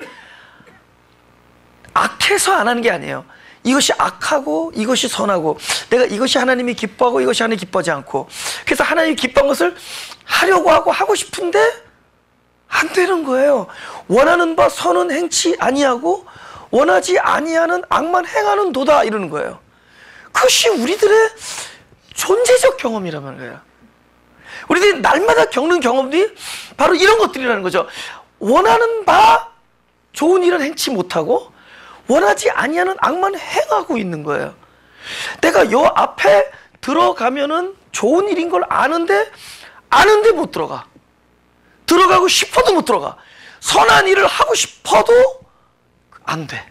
악해서 안 하는 게 아니에요. 이것이 악하고 이것이 선하고 내가 이것이 하나님이 기뻐하고 이것이 하나님이 기뻐하지 않고, 그래서 하나님이 기뻐한 것을 하려고 하고 싶은데 안 되는 거예요. 원하는 바 선은 행치 아니하고 원하지 아니하는 악만 행하는 도다 이러는 거예요. 그것이 우리들의 존재적 경험이라는 거예요. 우리들이 날마다 겪는 경험들이 바로 이런 것들이라는 거죠. 원하는 바 좋은 일은 행치 못하고 원하지 아니하는 악만 행하고 있는 거예요. 내가 요 앞에 들어가면은 좋은 일인 걸 아는데 못 들어가. 들어가고 싶어도 못 들어가. 선한 일을 하고 싶어도 안 돼.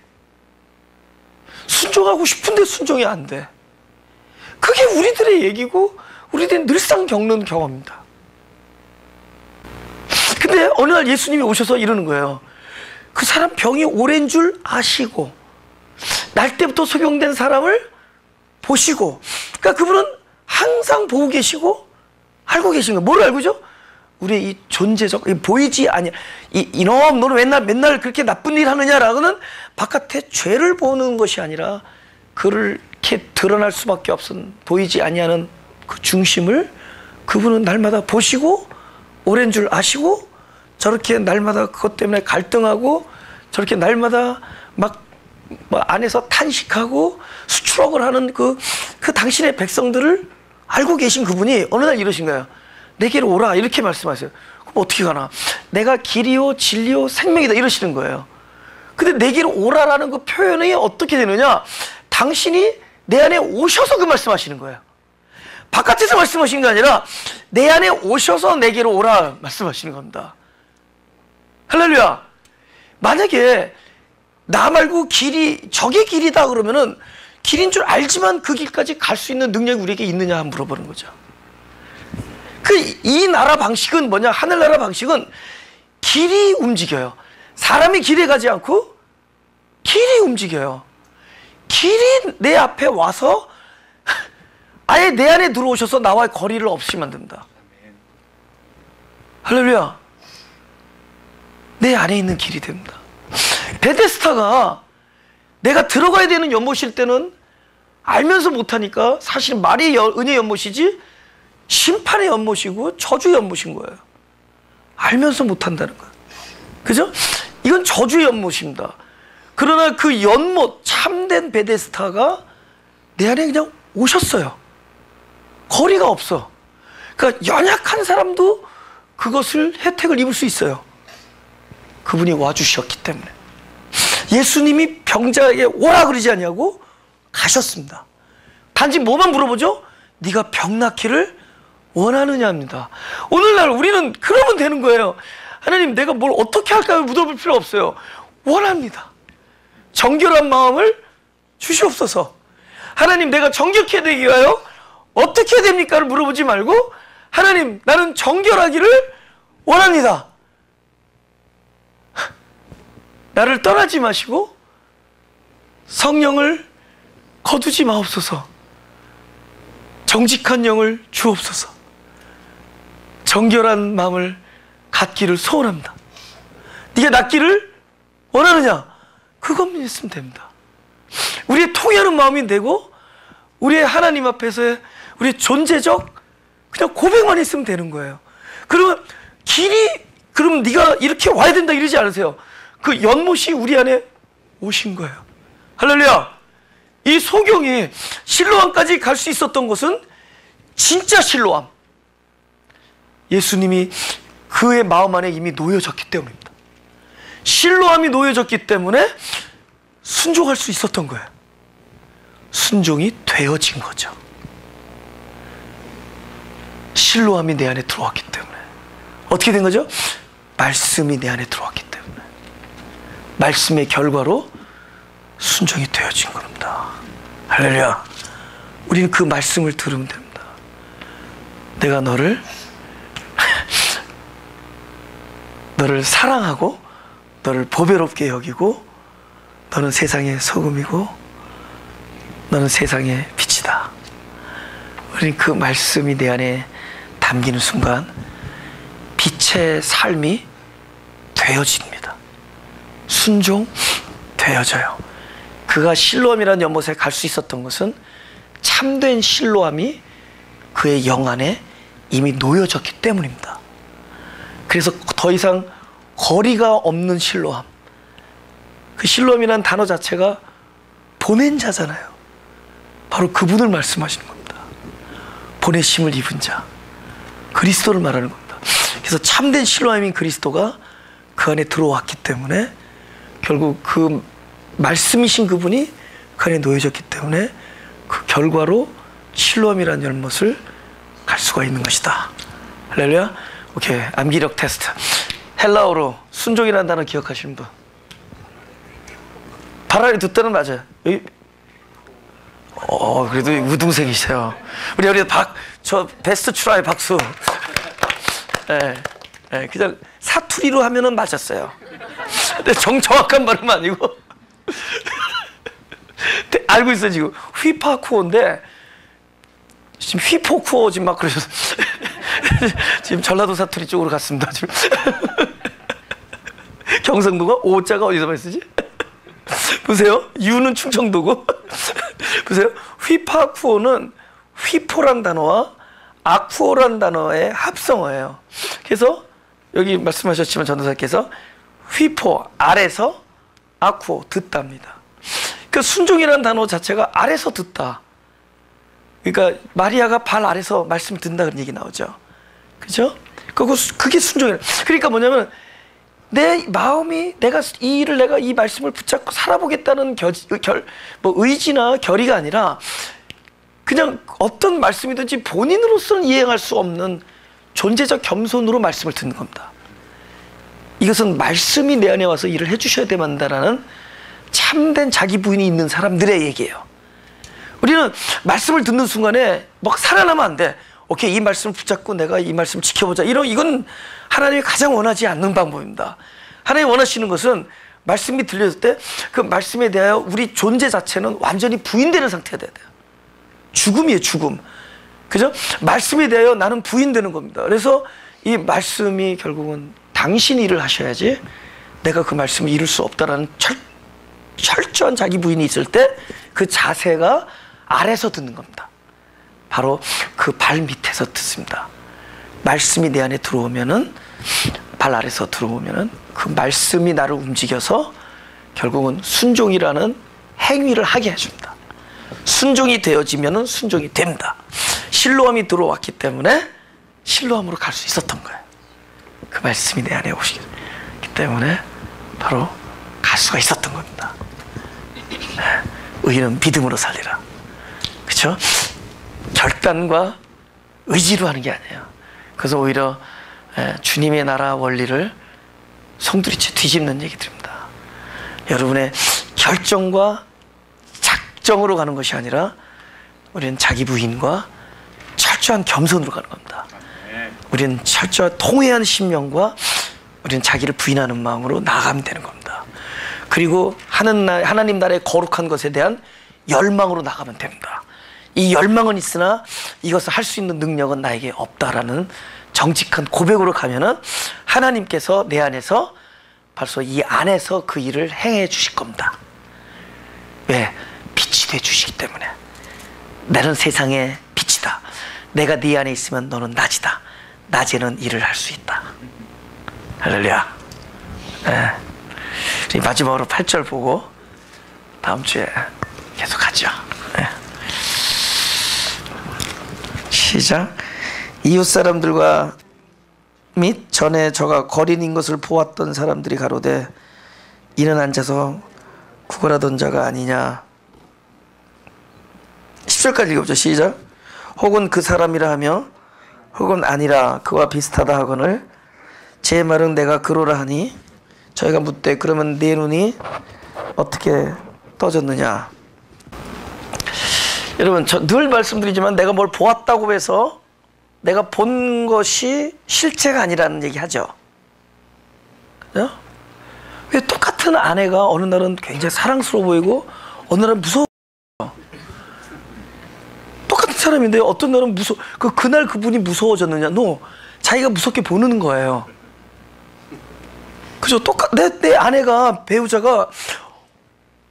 순종하고 싶은데 순종이 안 돼. 그게 우리들의 얘기고 우리들이 늘상 겪는 경험입니다. 근데 어느 날 예수님이 오셔서 이러는 거예요. 그 사람 병이 오랜 줄 아시고 날 때부터 소경된 사람을 보시고, 그러니까 그분은 항상 보고 계시고 알고 계신 거예요. 뭘 알고죠? 우리의 이 존재적, 보이지 아니, 이놈 너는 맨날 그렇게 나쁜 일 하느냐라고는 바깥에 죄를 보는 것이 아니라 그를 이렇게 드러날 수밖에 없은 보이지 아니하는 그 중심을 그분은 날마다 보시고 오랜 줄 아시고 저렇게 날마다 그것 때문에 갈등하고 저렇게 날마다 막 안에서 탄식하고 수추럭을 하는 그 당신의 백성들을 알고 계신 그분이 어느 날 이러신 거예요. 내게로 오라 이렇게 말씀하세요. 그럼 어떻게 가나? 내가 길이요 진리요 생명이다 이러시는 거예요. 근데 내게로 오라라는 그 표현이 어떻게 되느냐? 당신이 내 안에 오셔서 그 말씀하시는 거예요. 바깥에서 말씀하시는 게 아니라 내 안에 오셔서 내게로 오라 말씀하시는 겁니다. 할렐루야. 만약에 나 말고 길이 저게 길이다 그러면은 길인 줄 알지만 그 길까지 갈 수 있는 능력이 우리에게 있느냐 한번 물어보는 거죠. 이 나라 방식은 뭐냐? 하늘나라 방식은 길이 움직여요. 사람이 길에 가지 않고 길이 움직여요. 길이 내 앞에 와서 아예 내 안에 들어오셔서 나와의 거리를 없이 만든다. 할렐루야. 내 안에 있는 길이 됩니다. 베데스다가 내가 들어가야 되는 연못일 때는 알면서 못하니까 사실 말이 은혜 연못이지 심판의 연못이고 저주의 연못인 거예요. 알면서 못한다는 거예요. 그죠? 이건 저주의 연못입니다. 그러나 그 연못, 참된 베데스다가 내 안에 그냥 오셨어요. 거리가 없어. 그러니까 연약한 사람도 그것을 혜택을 입을 수 있어요. 그분이 와주셨기 때문에. 예수님이 병자에게 오라 그러지 않냐고 가셨습니다. 단지 뭐만 물어보죠? 네가 병 낫기를 원하느냐입니다. 오늘날 우리는 그러면 되는 거예요. 하나님, 내가 뭘 어떻게 할까요? 물어볼 필요 없어요. 원합니다. 정결한 마음을 주시옵소서. 하나님, 내가 정결케 되기 위하여 어떻게 해야 됩니까를 물어보지 말고, 하나님, 나는 정결하기를 원합니다. 나를 떠나지 마시고 성령을 거두지 마옵소서. 정직한 영을 주옵소서. 정결한 마음을 갖기를 소원합니다. 네가 낫기를 원하느냐? 그것만 있으면 됩니다. 우리의 통하는 마음이 되고 우리의 하나님 앞에서의 우리의 존재적 그냥 고백만 있으면 되는 거예요. 그러면 그럼 네가 이렇게 와야 된다 이러지 않으세요. 그 연못이 우리 안에 오신 거예요. 할렐루야. 이 소경이 실로암까지 갈 수 있었던 것은 진짜 실로암. 예수님이 그의 마음 안에 이미 놓여졌기 때문입니다. 실로암이 놓여졌기 때문에 순종할 수 있었던 거예요. 순종이 되어진 거죠. 실로암이 내 안에 들어왔기 때문에. 어떻게 된 거죠? 말씀이 내 안에 들어왔기 때문에. 말씀의 결과로 순종이 되어진 겁니다. 할렐루야. 우리는 그 말씀을 들으면 됩니다. 내가 너를 사랑하고 너를 보배롭게 여기고 너는 세상의 소금이고 너는 세상의 빛이다. 우리는 그 말씀이 내 안에 담기는 순간 빛의 삶이 되어집니다. 순종되어져요. 그가 실로암이라는 연못에 갈 수 있었던 것은 참된 실로암이 그의 영 안에 이미 놓여졌기 때문입니다. 그래서 더 이상 거리가 없는 실로암. 그 실로암이라는 단어 자체가 보낸 자잖아요. 바로 그분을 말씀하시는 겁니다. 보내심을 입은 자, 그리스도를 말하는 겁니다. 그래서 참된 실로암인 그리스도가 그 안에 들어왔기 때문에 결국 그 말씀이신 그분이 그 안에 놓여졌기 때문에 그 결과로 실로암이라는 연못을 갈 수가 있는 것이다. 할렐루야. 오케이. 암기력 테스트. 헬라어로 순종이라는 단어 기억하시는 분? 바라리 듣다는 맞아요. 여기 그래도 우등생이세요. 우리 저 베스트 트라이 박수. 네, 그냥 사투리로 하면은 맞았어요. 근데 정확한 발음 아니고 알고 있어요. 지금 휘파쿠어인데 지금 휘포쿠어 지금 막 그러셔서 지금 전라도 사투리 쪽으로 갔습니다. 지금 경상도가 오자가 어디서 쓰지? 보세요. 유는 충청도고 보세요. 휘파쿠어는 휘포란 단어와 아쿠어란 단어의 합성어예요. 그래서 여기 말씀하셨지만 전도사께서 휘포 아래서 아쿠어 듣답니다. 그 순종이라는 단어 자체가 아래서 듣다. 그러니까 마리아가 발 아래서 말씀 듣는다 그런 얘기 나오죠. 그죠? 그게 순종이라. 그러니까 뭐냐면 내 마음이 내가 이 말씀을 붙잡고 살아보겠다는 의지나 결의가 아니라 그냥 어떤 말씀이든지 본인으로서는 이행할 수 없는 존재적 겸손으로 말씀을 듣는 겁니다. 이것은 말씀이 내 안에 와서 일을 해주셔야 된다라는 참된 자기 부인이 있는 사람들의 얘기예요. 우리는 말씀을 듣는 순간에 막 살아나면 안 돼. 오케이, 이 말씀을 붙잡고 내가 이 말씀을 지켜보자. 이건 하나님이 가장 원하지 않는 방법입니다. 하나님이 원하시는 것은 말씀이 들렸을 때 그 말씀에 대하여 우리 존재 자체는 완전히 부인되는 상태가 돼야 돼요. 죽음이에요, 죽음. 그죠? 말씀에 대하여 나는 부인되는 겁니다. 그래서 이 말씀이 결국은 당신이 일을 하셔야지 내가 그 말씀을 이룰 수 없다라는 철저한 자기 부인이 있을 때 그 자세가 아래서 듣는 겁니다. 바로 그 발 밑에서 듣습니다. 말씀이 내 안에 들어오면은, 발 아래서 들어오면은 그 말씀이 나를 움직여서 결국은 순종이라는 행위를 하게 해줍니다. 순종이 되어지면은 순종이 됩니다. 실로암이 들어왔기 때문에 실로암으로 갈 수 있었던 거예요. 그 말씀이 내 안에 오시기 때문에 바로 갈 수가 있었던 겁니다. 의인은 믿음으로 살리라. 그렇죠? 결단과 의지로 하는 게 아니에요. 그래서 오히려 주님의 나라 원리를 송두리째 뒤집는 얘기들입니다. 여러분의 결정과 작정으로 가는 것이 아니라 우리는 자기 부인과 철저한 겸손으로 가는 겁니다. 우리는 철저한 통회한 심령과 우리는 자기를 부인하는 마음으로 나아가면 되는 겁니다. 그리고 하나님 나라의 거룩한 것에 대한 열망으로 나가면 됩니다. 이 열망은 있으나 이것을 할 수 있는 능력은 나에게 없다라는 정직한 고백으로 가면은 하나님께서 내 안에서 벌써 이 안에서 그 일을 행해 주실 겁니다. 왜? 빛이 돼 주시기 때문에. 나는 세상의 빛이다. 내가 네 안에 있으면 너는 낮이다. 낮에는 일을 할 수 있다. 할렐루야. 마지막으로 8절 보고 다음 주에 계속 하죠. 시작. 이웃 사람들과 및 전에 저가 거린인 것을 보았던 사람들이 가로되 이는 앉아서 구걸하던 자가 아니냐. 10절까지 읽어보죠. 시작. 혹은 그 사람이라 하며 혹은 아니라 그와 비슷하다 하거늘 제 말은 내가 그러라 하니 저희가 묻되 그러면 네 눈이 어떻게 떠졌느냐. 여러분, 저 늘 말씀드리지만 내가 뭘 보았다고 해서 내가 본 것이 실체가 아니라는 얘기 하죠. 그죠? 왜 똑같은 아내가 어느 날은 굉장히 사랑스러워 보이고 어느 날은 무서워. 똑같은 사람인데 어떤 날은 그날 그분이 무서워졌느냐? 자기가 무섭게 보는 거예요. 그죠? 내 아내가, 배우자가,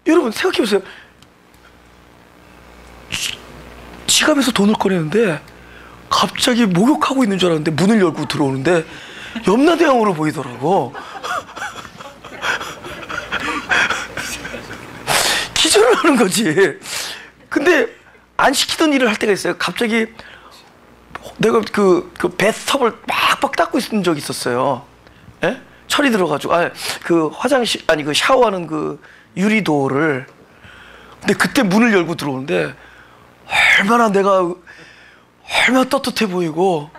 여러분 생각해 보세요. 지갑에서 돈을 꺼내는데 갑자기 목욕하고 있는 줄 알았는데 문을 열고 들어오는데 염라대왕으로 보이더라고. 기절을 하는 거지. 근데 안 시키던 일을 할 때가 있어요. 갑자기 내가 그 배스톱을 빡빡 닦고 있는 적이 있었어요. 예? 철이 들어가지고 그 화장실 그 샤워하는 그 유리도어를. 근데 그때 문을 열고 들어오는데 얼마나 떳떳해 보이고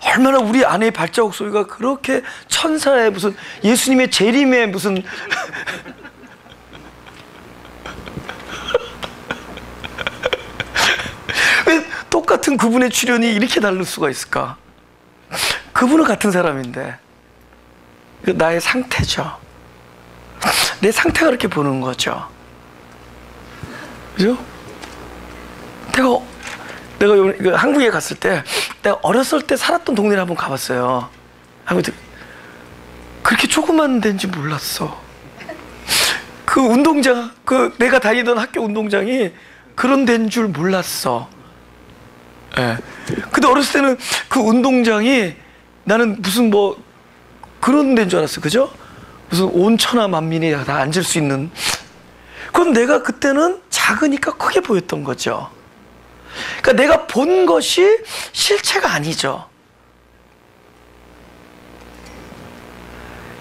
얼마나 우리 아내의 발자국 소리가 그렇게 천사의 무슨 예수님의 재림의 무슨 왜 똑같은 그분의 출현이 이렇게 다를 수가 있을까? 그분은 같은 사람인데 나의 상태죠. 내 상태가 그렇게 보는 거죠. 그죠? 내가 한국에 갔을 때 내가 어렸을 때 살았던 동네를 한번 가봤어요. 아무튼 그렇게 조그만 데인지 몰랐어. 그 운동장, 내가 다니던 학교 운동장이 그런 데인 줄 몰랐어. 예. 근데 어렸을 때는 그 운동장이 나는 무슨 그런 데인 줄 알았어. 그죠? 무슨 온 천하 만민이 다 앉을 수 있는. 그럼 내가 그때는 작으니까 크게 보였던 거죠. 그러니까 내가 본 것이 실체가 아니죠.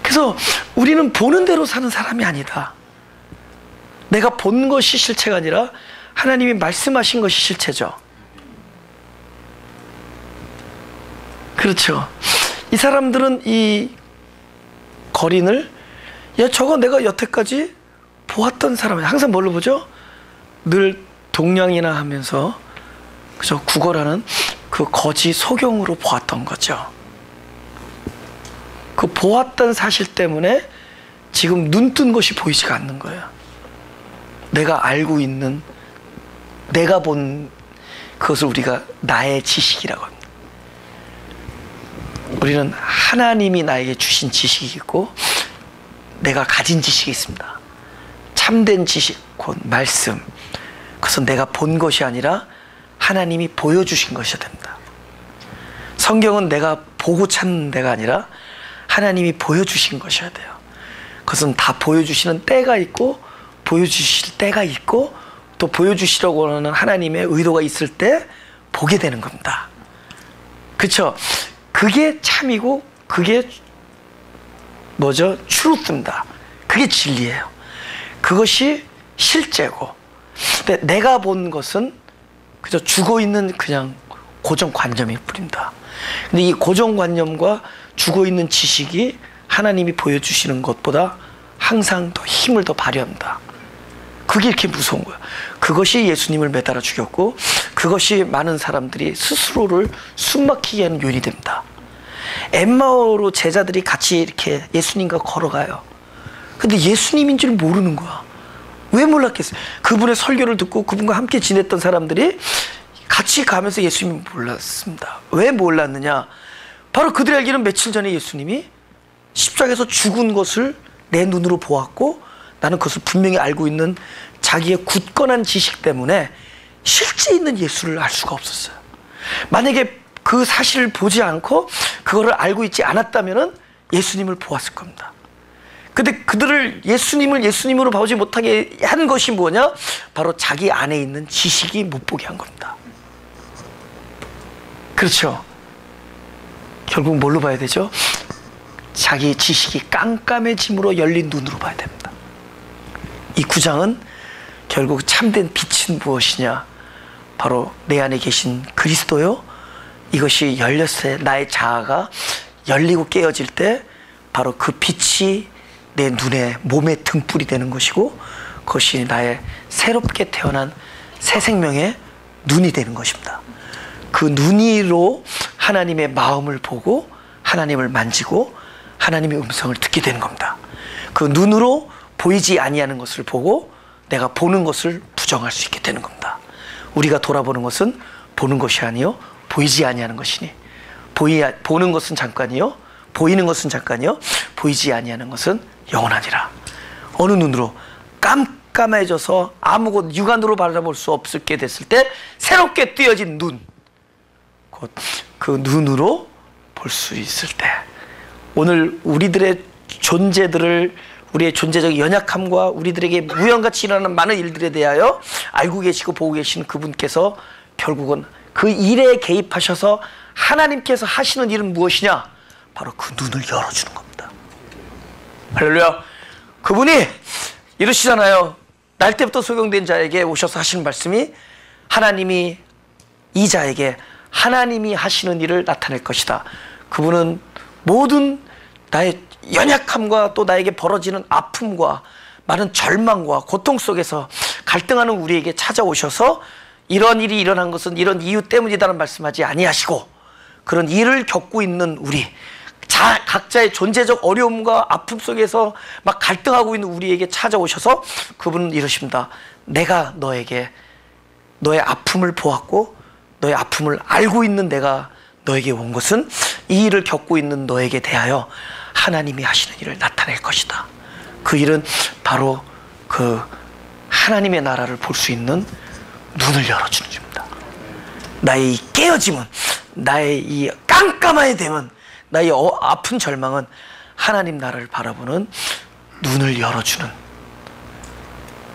그래서 우리는 보는 대로 사는 사람이 아니다. 내가 본 것이 실체가 아니라 하나님이 말씀하신 것이 실체죠. 그렇죠. 이 사람들은 이 거린을 저거 내가 여태까지 보았던 사람이야. 항상 뭘로 보죠? 늘 동냥이나 하면서 그저 구걸하는 그 거지 소경으로 보았던 거죠. 그 보았던 사실 때문에 지금 눈 뜬 것이 보이지가 않는 거예요. 내가 알고 있는, 내가 본 그것을 우리가 나의 지식이라고 합니다. 우리는 하나님이 나에게 주신 지식이 있고 내가 가진 지식이 있습니다. 참된 지식, 곧 말씀. 그것은 내가 본 것이 아니라 하나님이 보여주신 것이 됩니다. 성경은 내가 보고 찾는 데가 아니라 하나님이 보여주신 것이어야 돼요. 그것은 다 보여주시는 때가 있고 보여주실 때가 있고 또 보여주시려고 하는 하나님의 의도가 있을 때 보게 되는 겁니다. 그렇죠? 그게 참이고 그게 뭐죠? 트루스입니다. 그게 진리예요. 그것이 실제고, 근데 내가 본 것은 그저 죽어있는 그냥 고정관념일 뿐입니다. 근데 이 고정관념과 죽어있는 지식이 하나님이 보여주시는 것보다 항상 더 힘을 더 발휘합니다. 그게 이렇게 무서운 거예요. 그것이 예수님을 매달아 죽였고 그것이 많은 사람들이 스스로를 숨막히게 하는 요인이 됩니다. 엠마오로 제자들이 같이 이렇게 예수님과 걸어가요. 근데 예수님인 줄 모르는 거야. 왜 몰랐겠어요? 그분의 설교를 듣고 그분과 함께 지냈던 사람들이 같이 가면서 예수님을 몰랐습니다. 왜 몰랐느냐? 바로 그들이 알기는 며칠 전에 예수님이 십자가에서 죽은 것을 내 눈으로 보았고 나는 그것을 분명히 알고 있는 자기의 굳건한 지식 때문에 실제 있는 예수를 알 수가 없었어요. 만약에 그 사실을 보지 않고 그거를 알고 있지 않았다면 예수님을 보았을 겁니다. 근데 그들을 예수님을 예수님으로 보지 못하게 한 것이 뭐냐? 바로 자기 안에 있는 지식이 못 보게 한 겁니다. 그렇죠? 결국 뭘로 봐야 되죠? 자기 지식이 깜깜해짐으로 열린 눈으로 봐야 됩니다. 이 9장은 결국 참된 빛은 무엇이냐? 바로 내 안에 계신 그리스도요. 이것이 열렸을 때 나의 자아가 열리고 깨어질 때 바로 그 빛이 내 눈에 몸의 등불이 되는 것이고 그것이 나의 새롭게 태어난 새 생명의 눈이 되는 것입니다. 그 눈으로 하나님의 마음을 보고 하나님을 만지고 하나님의 음성을 듣게 되는 겁니다. 그 눈으로 보이지 아니하는 것을 보고 내가 보는 것을 부정할 수 있게 되는 겁니다. 우리가 돌아보는 것은 보는 것이 아니요 보이지 아니하는 것이니 보는 것은 잠깐이요 보이는 것은 잠깐이요 보이지 아니하는 것은 영원하니라. 어느 눈으로? 깜깜해져서 아무것도 육안으로 바라볼 수 없게 됐을 때 새롭게 뜨여진 눈, 곧 그 눈으로 볼 수 있을 때 오늘 우리들의 존재들을 우리의 존재적 연약함과 우리들에게 무형같이 일어나는 많은 일들에 대하여 알고 계시고 보고 계시는 그분께서 결국은 그 일에 개입하셔서 하나님께서 하시는 일은 무엇이냐? 바로 그 눈을 열어주는 겁니다. 할렐루야. 그분이 이러시잖아요. 날 때부터 소경된 자에게 오셔서 하시는 말씀이 하나님이 이 자에게 하나님이 하시는 일을 나타낼 것이다. 그분은 모든 나의 연약함과 또 나에게 벌어지는 아픔과 많은 절망과 고통 속에서 갈등하는 우리에게 찾아오셔서 이런 일이 일어난 것은 이런 이유 때문이다라는 말씀하지 아니하시고 그런 일을 겪고 있는 우리 각자의 존재적 어려움과 아픔 속에서 막 갈등하고 있는 우리에게 찾아오셔서 그분은 이러십니다. 내가 너에게 너의 아픔을 보았고 너의 아픔을 알고 있는 내가 너에게 온 것은 이 일을 겪고 있는 너에게 대하여 하나님이 하시는 일을 나타낼 것이다. 그 일은 바로 그 하나님의 나라를 볼 수 있는 눈을 열어주는 겁니다. 나의 이 깨어짐은, 나의 이 깜깜하게 됨은, 나의 아픈 절망은 하나님 나라를 바라보는 눈을 열어주는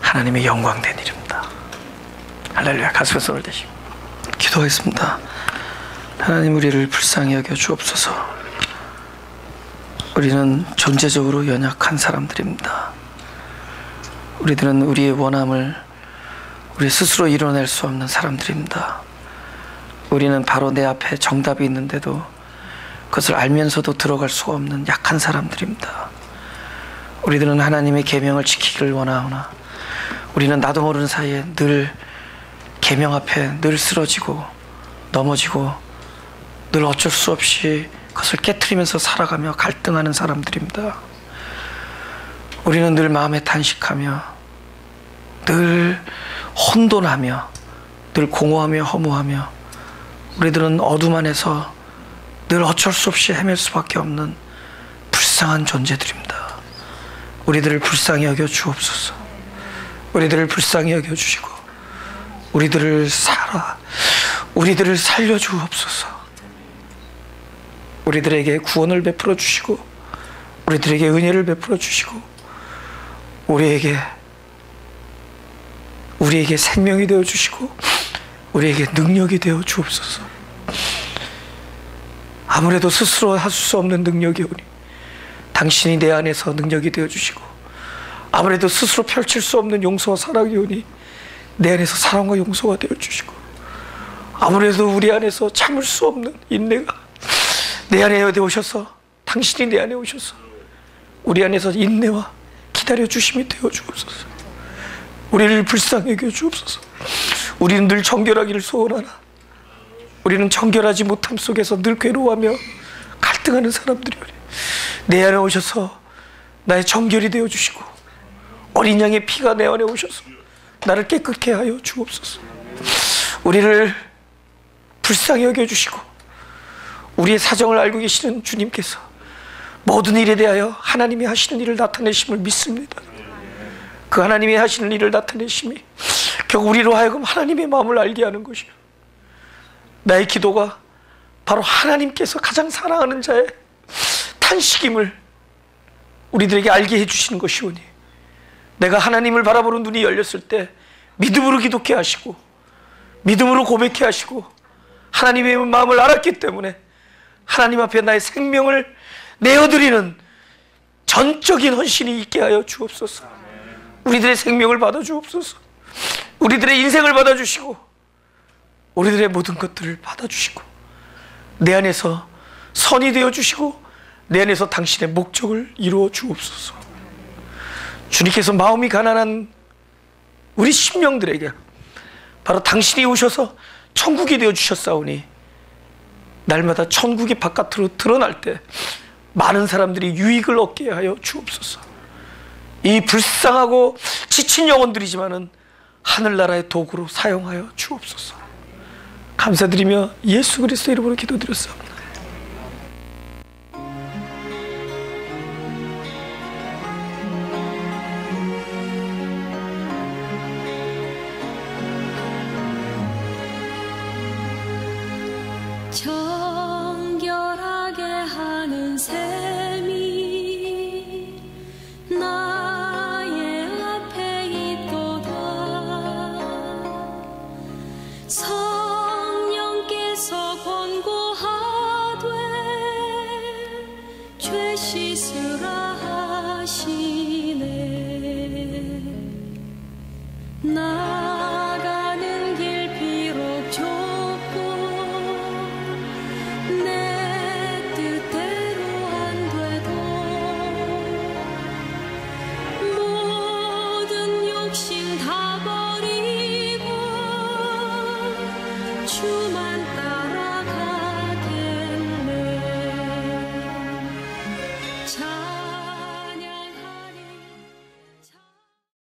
하나님의 영광된 일입니다. 할렐루야. 가슴에 손을 대시고 기도하겠습니다. 하나님, 우리를 불쌍히 여겨 주옵소서. 우리는 존재적으로 연약한 사람들입니다. 우리들은 우리의 원함을 우리 스스로 이뤄낼 수 없는 사람들입니다. 우리는 바로 내 앞에 정답이 있는데도 그것을 알면서도 들어갈 수가 없는 약한 사람들입니다. 우리들은 하나님의 계명을 지키기를 원하오나 우리는 나도 모르는 사이에 늘 계명 앞에 늘 쓰러지고 넘어지고 늘 어쩔 수 없이 그것을 깨트리면서 살아가며 갈등하는 사람들입니다. 우리는 늘 마음에 탄식하며 늘 혼돈하며 늘 공허하며 허무하며 우리들은 어둠 안에서 늘 어쩔 수 없이 헤맬 수밖에 없는 불쌍한 존재들입니다. 우리들을 불쌍히 여겨 주옵소서. 우리들을 불쌍히 여겨 주시고 우리들을 살려 주옵소서. 우리들에게 구원을 베풀어 주시고 우리들에게 은혜를 베풀어 주시고 우리에게 생명이 되어 주시고 우리에게 능력이 되어 주옵소서. 아무래도 스스로 할 수 없는 능력이 오니 당신이 내 안에서 능력이 되어 주시고 아무래도 스스로 펼칠 수 없는 용서와 사랑이 오니 내 안에서 사랑과 용서가 되어 주시고 아무래도 우리 안에서 참을 수 없는 인내가 내 안에 오셔서 당신이 내 안에 오셔서 우리 안에서 인내와 기다려 주심이 되어 주옵소서. 우리를 불쌍히 여겨 주옵소서. 우리는 늘 정결하기를 소원하나 우리는 정결하지 못함 속에서 늘 괴로워하며 갈등하는 사람들이오니 내 안에 오셔서 나의 정결이 되어 주시고 어린 양의 피가 내 안에 오셔서 나를 깨끗게 하여 주옵소서. 우리를 불쌍히 여겨 주시고 우리의 사정을 알고 계시는 주님께서 모든 일에 대하여 하나님이 하시는 일을 나타내심을 믿습니다. 그 하나님이 하시는 일을 나타내심이 결국 우리로 하여금 하나님의 마음을 알게 하는 것이요 나의 기도가 바로 하나님께서 가장 사랑하는 자의 탄식임을 우리들에게 알게 해주시는 것이오니 내가 하나님을 바라보는 눈이 열렸을 때 믿음으로 기도케 하시고 믿음으로 고백케 하시고 하나님의 마음을 알았기 때문에 하나님 앞에 나의 생명을 내어드리는 전적인 헌신이 있게 하여 주옵소서. 우리들의 생명을 받아주옵소서. 우리들의 인생을 받아주시고 우리들의 모든 것들을 받아주시고 내 안에서 선이 되어주시고 내 안에서 당신의 목적을 이루어 주옵소서. 주님께서 마음이 가난한 우리 심령들에게 바로 당신이 오셔서 천국이 되어주셨사오니 날마다 천국이 바깥으로 드러날 때 많은 사람들이 유익을 얻게 하여 주옵소서. 이 불쌍하고 지친 영혼들이지만은 하늘나라의 도구로 사용하여 주옵소서. 감사드리며 예수 그리스도 이름으로 기도드렸사옵나다. 저